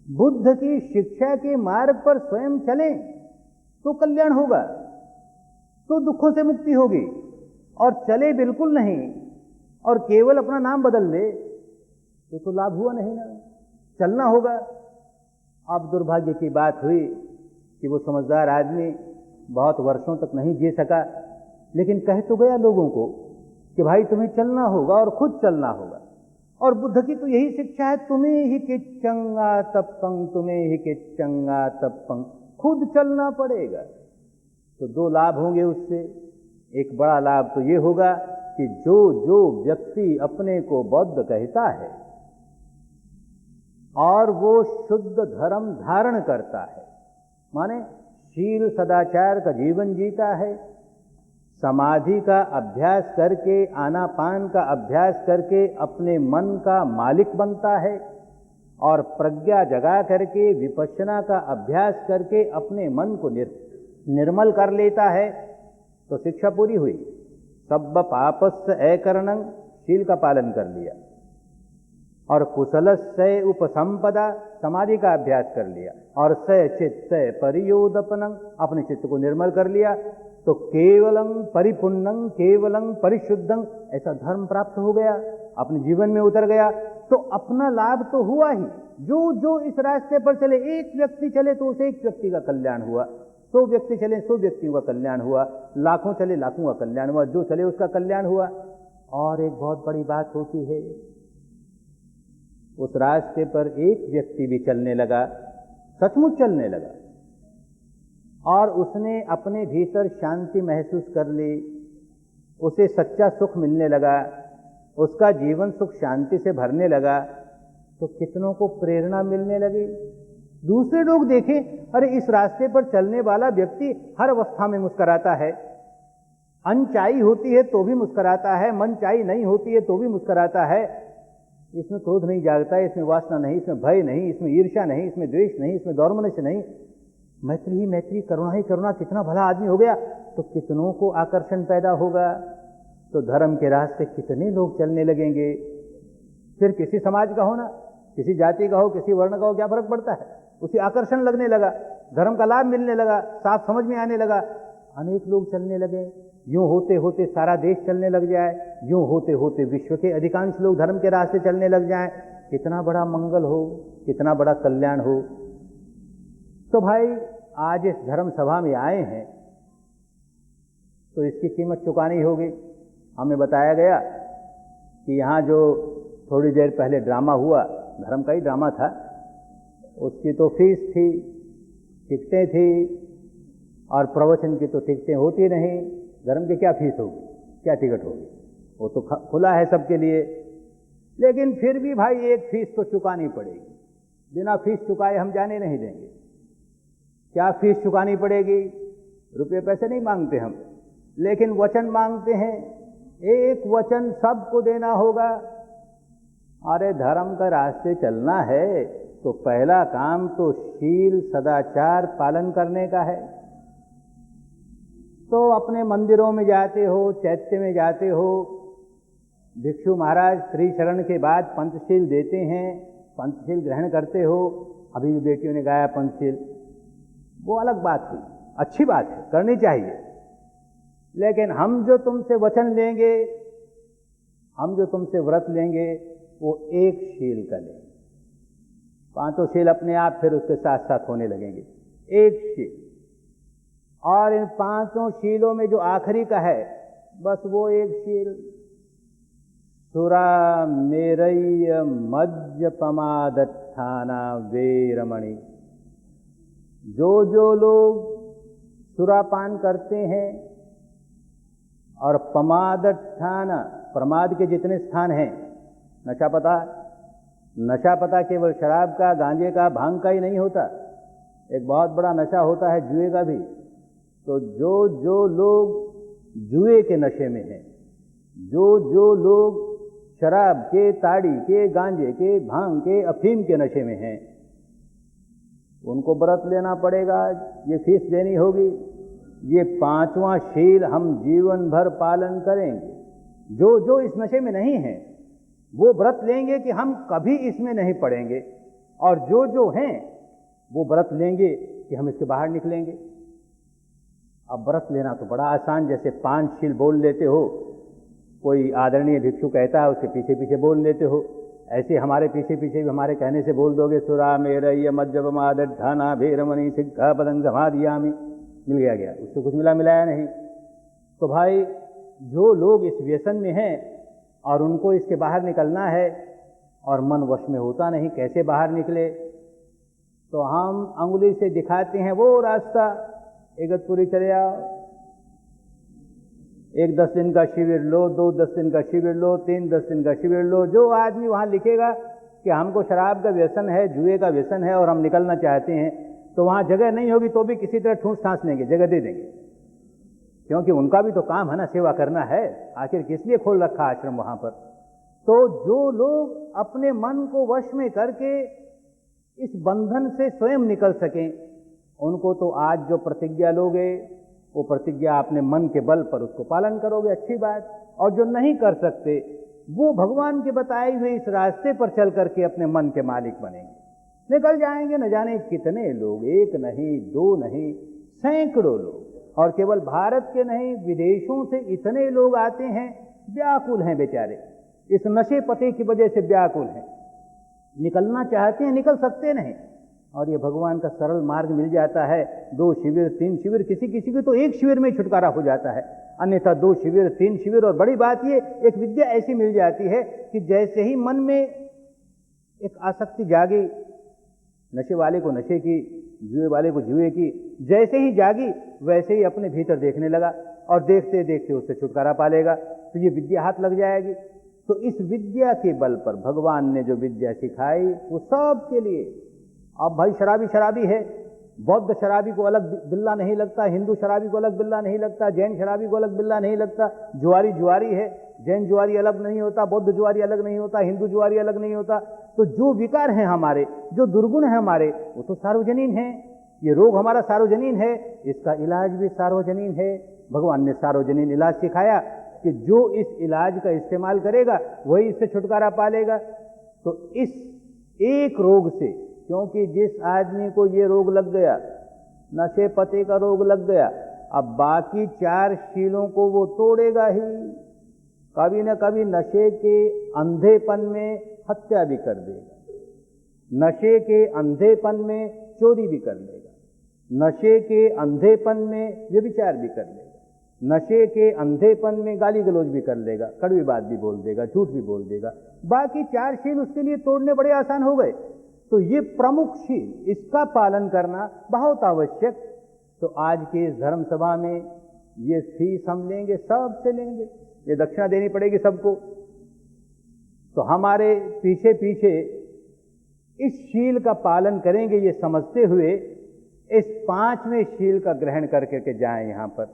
बुद्ध की शिक्षा के मार्ग पर स्वयं चलें तो कल्याण होगा, तो दुखों से मुक्ति होगी। और चले बिल्कुल नहीं और केवल अपना नाम बदल ले तो लाभ हुआ नहीं ना। चलना होगा। अब दुर्भाग्य की बात हुई कि वो समझदार आदमी बहुत वर्षों तक नहीं जी सका, लेकिन कह तो गया लोगों को कि भाई तुम्हें चलना होगा और खुद चलना होगा। और बुद्ध की तो यही शिक्षा है, तुम्हें ही किच्चंगा तप्पं, तुम्हें ही किच्चंगा तप्पं, खुद चलना पड़ेगा। तो दो लाभ होंगे उससे। एक बड़ा लाभ तो ये होगा कि जो जो व्यक्ति अपने को बौद्ध कहता है और वो शुद्ध धर्म धारण करता है, माने शील सदाचार का जीवन जीता है, समाधि का अभ्यास करके, आनापान का अभ्यास करके अपने मन का मालिक बनता है और प्रज्ञा जगा करके विपश्यना का अभ्यास करके अपने मन को निर्मल कर लेता है, तो शिक्षा पूरी हुई। सब्ब पापस्य अकरणं, शील का पालन कर लिया। और कुशलस्य उपसंपदा, समाधि का अभ्यास कर लिया। और स चित्त परियोदपनं, अपने चित्त को निर्मल कर लिया, तो केवलं परिपुन्नं केवलं परिशुद्धं, ऐसा धर्म प्राप्त हो गया, अपने जीवन में उतर गया। तो अपना लाभ तो हुआ ही। जो जो इस रास्ते पर चले, एक व्यक्ति चले तो उसे एक व्यक्ति का कल्याण हुआ, 100 व्यक्ति चले 100 व्यक्तियों का कल्याण हुआ, लाखों चले लाखों का कल्याण हुआ, जो चले उसका कल्याण हुआ। और एक बहुत बड़ी बात होती है, उस रास्ते पर एक व्यक्ति भी चलने लगा, सचमुच चलने लगा, और उसने अपने भीतर शांति महसूस कर ली, उसे सच्चा सुख मिलने लगा, उसका जीवन सुख शांति से भरने लगा, तो कितनों को प्रेरणा मिलने लगी। दूसरे लोग देखें, अरे इस रास्ते पर चलने वाला व्यक्ति हर अवस्था में मुस्कुराता है, अनचाही होती है तो भी मुस्कुराता है, मनचाही नहीं होती है तो भी मुस्कुराता है, इसमें क्रोध नहीं जागता है, इसमें वासना नहीं, इसमें भय नहीं, इसमें ईर्ष्या नहीं, इसमें द्वेष नहीं, इसमें दौर्मनस्य नहीं, मैत्री ही मैत्री, करुणा ही करुणा, कितना भला आदमी हो गया। तो कितनों को आकर्षण पैदा होगा, तो धर्म के रास्ते कितने लोग चलने लगेंगे। फिर किसी समाज का हो ना, किसी जाति का हो, किसी वर्ण का हो, क्या फर्क पड़ता है, उसे आकर्षण लगने लगा, धर्म का लाभ मिलने लगा, साफ समझ में आने लगा, अनेक लोग चलने लगे। यूं होते होते सारा देश चलने लग जाए, यूं होते होते विश्व के अधिकांश लोग धर्म के रास्ते चलने लग जाएं, कितना बड़ा मंगल हो, कितना बड़ा कल्याण हो। तो भाई आज इस धर्म सभा में आए हैं तो इसकी कीमत चुकानी होगी। हमें बताया गया कि यहाँ जो थोड़ी देर पहले ड्रामा हुआ, धर्म का ही ड्रामा था, उसकी तो फीस थी, टिकटें थी, और प्रवचन की तो टिकटें होती नहीं, धर्म की क्या फीस होगी, क्या टिकट होगी, वो तो खुला है सबके लिए। लेकिन फिर भी भाई एक फीस तो चुकानी पड़ेगी, बिना फीस चुकाए हम जाने नहीं देंगे। क्या फीस चुकानी पड़ेगी? रुपये पैसे नहीं मांगते हम, लेकिन वचन मांगते हैं, एक वचन सबको देना होगा। अरे धर्म का रास्ते चलना है तो पहला काम तो शील सदाचार पालन करने का है। तो अपने मंदिरों में जाते हो, चैत्य में जाते हो, भिक्षु महाराज त्रिशरण के बाद पंचशील देते हैं, पंचशील ग्रहण करते हो। अभी भी बेटियों ने गाया पंचशील, वो अलग बात हुई, अच्छी बात है, करनी चाहिए। लेकिन हम जो तुमसे वचन लेंगे, हम जो तुमसे व्रत लेंगे, वो एक शील का लेंगे। 5 शील अपने आप फिर उसके साथ साथ होने लगेंगे, एक शील। और इन 5 शीलों में जो आखिरी का है, बस वो एक शील, सुरा मेरय्य मज्जपमादत्थाना वेरमणि। जो जो लोग सुरापान करते हैं और पमादत्थाना, प्रमाद के जितने स्थान हैं, नशा पता केवल शराब का, गांजे का, भांग का ही नहीं होता, एक बहुत बड़ा नशा होता है जुए का भी। तो जो जो लोग जुए के नशे में हैं, जो जो लोग शराब के, ताड़ी के, गांजे के, भांग के, अफीम के नशे में हैं, उनको व्रत लेना पड़ेगा, ये फीस देनी होगी। ये 5वां शील हम जीवन भर पालन करेंगे। जो जो इस नशे में नहीं है वो व्रत लेंगे कि हम कभी इसमें नहीं पड़ेंगे, और जो जो हैं वो व्रत लेंगे कि हम इसके बाहर निकलेंगे। अब व्रत लेना तो बड़ा आसान, जैसे 5 शील बोल लेते हो, कोई आदरणीय भिक्षु कहता है उसके पीछे पीछे बोल लेते हो, ऐसे हमारे पीछे पीछे भी हमारे कहने से बोल दोगे, सुरा मेरय मज्जपमादठाना भैरमणि सिक्खा पदं समाधियामि, मिल गया, उससे कुछ मिला मिलाया नहीं। तो भाई जो लोग इस व्यसन में हैं और उनको इसके बाहर निकलना है और मन वश में होता नहीं, कैसे बाहर निकले? तो हम अंगुली से दिखाते हैं वो रास्ता, इगतपुरी चले आओ, 1 10 दिन का शिविर लो, 2 10 दिन का शिविर लो, 3 10 दिन का शिविर लो। जो आदमी वहां लिखेगा कि हमको शराब का व्यसन है, जुए का व्यसन है और हम निकलना चाहते हैं, तो वहां जगह नहीं होगी तो भी किसी तरह ठूंस ठांस लेंगे, जगह दे देंगे, क्योंकि उनका भी तो काम है ना, सेवा करना है, आखिर किस लिए खोल रखा आश्रम वहां पर। तो जो लोग अपने मन को वश में करके इस बंधन से स्वयं निकल सकें, उनको तो आज जो प्रतिज्ञा लोगे वो प्रतिज्ञा अपने मन के बल पर उसको पालन करोगे, अच्छी बात। और जो नहीं कर सकते वो भगवान के बताए हुए इस रास्ते पर चल करके अपने मन के मालिक बनेंगे, निकल जाएंगे। न जाने कितने लोग, 1 नहीं 2 नहीं, सैकड़ों लोग, और केवल भारत के नहीं विदेशों से इतने लोग आते हैं, व्याकुल हैं बेचारे, इस नशे पते की वजह से व्याकुल हैं, निकलना चाहते हैं, निकल सकते नहीं। और ये भगवान का सरल मार्ग मिल जाता है, 2 शिविर 3 शिविर, किसी किसी को तो 1 शिविर में छुटकारा हो जाता है, अन्यथा 2 शिविर 3 शिविर। और बड़ी बात ये, एक विद्या ऐसी मिल जाती है कि जैसे ही मन में एक आसक्ति जागी, नशे वाले को नशे की, जुए वाले को जुए की, जैसे ही जागी वैसे ही अपने भीतर देखने लगा और देखते देखते उससे छुटकारा पा लेगा, तो ये विद्या हाथ लग जाएगी। तो इस विद्या के बल पर भगवान ने जो विद्या सिखाई वो सबके लिए। अब भाई शराबी शराबी है, बौद्ध शराबी को अलग बिल्ला नहीं लगता, हिंदू शराबी को अलग बिल्ला नहीं लगता, जैन शराबी को अलग बिल्ला नहीं लगता, जुआरी जुआरी है, जैन जुआरी अलग नहीं होता, बौद्ध जुआरी अलग नहीं होता, हिंदू जुआरी अलग नहीं होता। तो जो विकार हैं हमारे, जो दुर्गुण हैं हमारे, वो तो सार्वजनीन है। ये रोग हमारा सार्वजनीन है, इसका इलाज भी सार्वजनीन है। भगवान ने सार्वजनीन इलाज सिखाया कि जो इस इलाज का इस्तेमाल करेगा वही इससे छुटकारा पालेगा। तो इस एक रोग से, क्योंकि जिस आदमी को ये रोग लग गया, नशे पते का रोग लग गया, अब बाकी 4 शीलों को वो तोड़ेगा ही। कभी न कभी नशे के अंधेपन में हत्या भी कर देगा, नशे के अंधेपन में चोरी भी कर लेगा, नशे के अंधेपन में व्यभिचार भी कर लेगा, नशे के अंधेपन में गाली गलौज भी कर लेगा, कड़वी बात भी बोल देगा, झूठ भी बोल देगा। बाकी 4 शील उसके लिए तोड़ने बड़े आसान हो गए। तो ये प्रमुख शील, इसका पालन करना बहुत आवश्यक। तो आज के इस धर्म सभा में ये फीस हम लेंगे, सबसे लेंगे, ये दक्षिणा देनी पड़ेगी सबको। तो हमारे पीछे पीछे इस शील का पालन करेंगे ये समझते हुए इस 5वें शील का ग्रहण करके के जाएं यहां पर।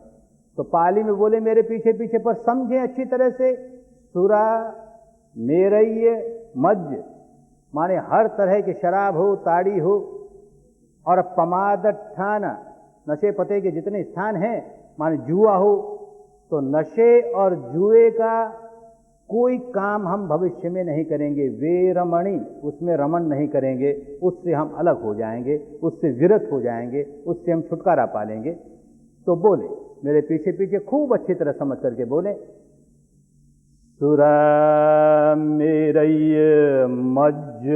तो पाली में बोले मेरे पीछे पीछे, पर समझें अच्छी तरह से। सुरा मेरय मज्ज माने हर तरह की शराब हो, ताड़ी हो, और पमादठाना नशे पते के जितने स्थान हैं, माने जुआ हो। तो नशे और जुए का कोई काम हम भविष्य में नहीं करेंगे। वे रमणी, उसमें रमण नहीं करेंगे, उससे हम अलग हो जाएंगे, उससे विरत हो जाएंगे, उससे हम छुटकारा पालेंगे। तो बोले मेरे पीछे पीछे खूब अच्छी तरह समझ करके बोले, सुरा मेरय मज्ज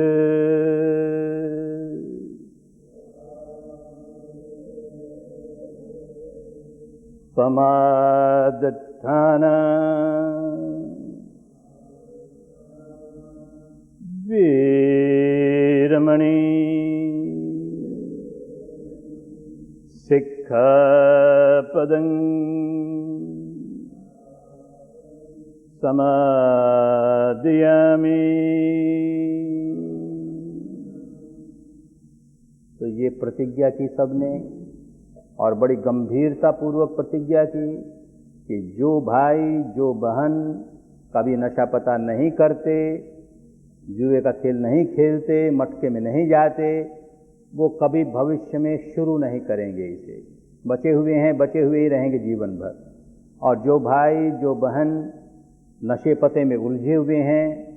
पमादठाना वीरमणि सिक्खापदं समादयामि। तो ये प्रतिज्ञा की सबने, और बड़ी गंभीरता पूर्वक प्रतिज्ञा की कि जो भाई जो बहन कभी नशा पता नहीं करते, जुए का खेल नहीं खेलते, मटके में नहीं जाते, वो कभी भविष्य में शुरू नहीं करेंगे इसे। बचे हुए हैं, बचे हुए ही रहेंगे जीवन भर। और जो भाई जो बहन नशे पते में उलझे हुए हैं,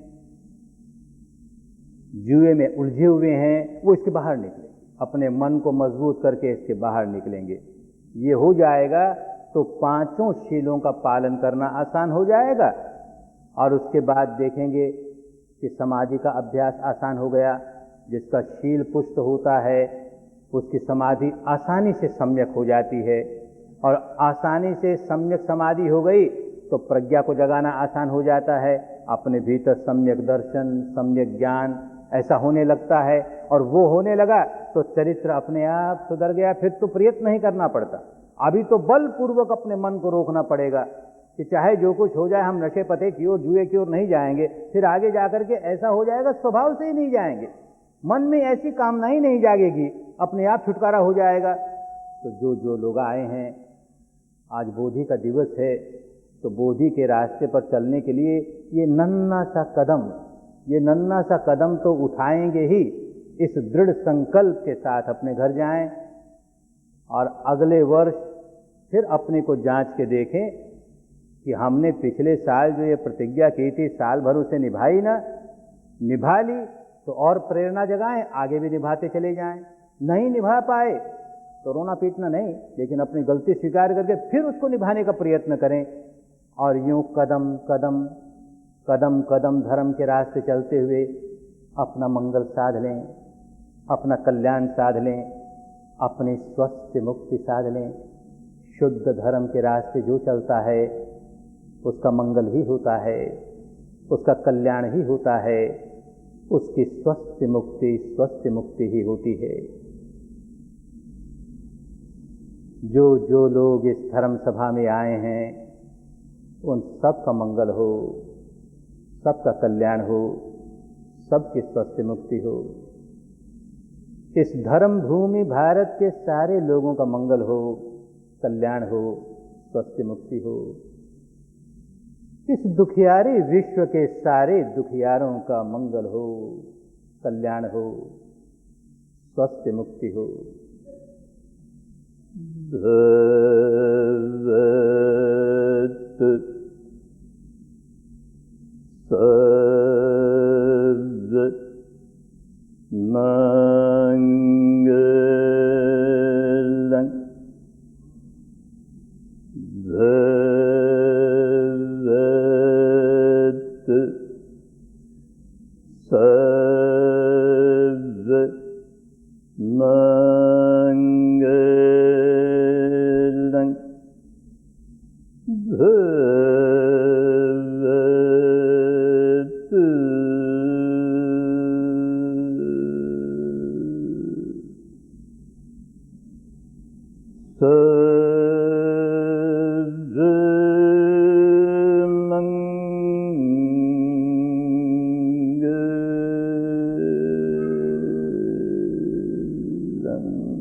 जुए में उलझे हुए हैं वो इसके बाहर निकलेंगे, अपने मन को मजबूत करके इसके बाहर निकलेंगे। ये हो जाएगा तो पांचों शीलों का पालन करना आसान हो जाएगा। और उसके बाद देखेंगे कि समाधि का अभ्यास आसान हो गया। जिसका शील पुष्ट होता है उसकी समाधि आसानी से सम्यक हो जाती है, और आसानी से सम्यक समाधि हो गई तो प्रज्ञा को जगाना आसान हो जाता है। अपने भीतर सम्यक दर्शन, सम्यक ज्ञान ऐसा होने लगता है, और वो होने लगा तो चरित्र अपने आप सुधर गया। फिर तो प्रयत्न नहीं करना पड़ता, अभी तो बलपूर्वक अपने मन को रोकना पड़ेगा कि चाहे जो कुछ हो जाए हम नशे पते की ओर, जुए की ओर नहीं जाएंगे। फिर आगे जाकर के ऐसा हो जाएगा स्वभाव से ही नहीं जाएंगे, मन में ऐसी कामना ही नहीं जागेगी, अपने आप छुटकारा हो जाएगा। तो जो लोग आए हैं, आज बोधि का दिवस है, तो बोधि के रास्ते पर चलने के लिए ये नन्हा सा कदम तो उठाएंगे ही। इस दृढ़ संकल्प के साथ अपने घर जाएं और अगले वर्ष फिर अपने को जांच के देखें कि हमने पिछले साल जो ये प्रतिज्ञा की थी साल भर उसे निभाई ना, निभा ली तो और प्रेरणा जगाएं, आगे भी निभाते चले जाएं। नहीं निभा पाए तो रोना पीटना नहीं, लेकिन अपनी गलती स्वीकार करके फिर उसको निभाने का प्रयत्न करें। और यूं कदम कदम धर्म के रास्ते चलते हुए अपना मंगल साध लें, अपना कल्याण साध लें, अपनी स्वस्थ मुक्ति साध लें। शुद्ध धर्म के रास्ते जो चलता है उसका मंगल ही होता है, उसका कल्याण ही होता है, उसकी स्वस्थ मुक्ति ही होती है। जो लोग इस धर्म सभा में आए हैं उन सब का मंगल हो, सबका कल्याण हो, सबकी स्वस्थ मुक्ति हो। इस धर्म भूमि भारत के सारे लोगों का मंगल हो, कल्याण हो, स्वस्थ मुक्ति हो। इस दुखियारे विश्व के सारे दुखियारों का मंगल हो, कल्याण हो, स्वस्थ मुक्ति हो। Amen.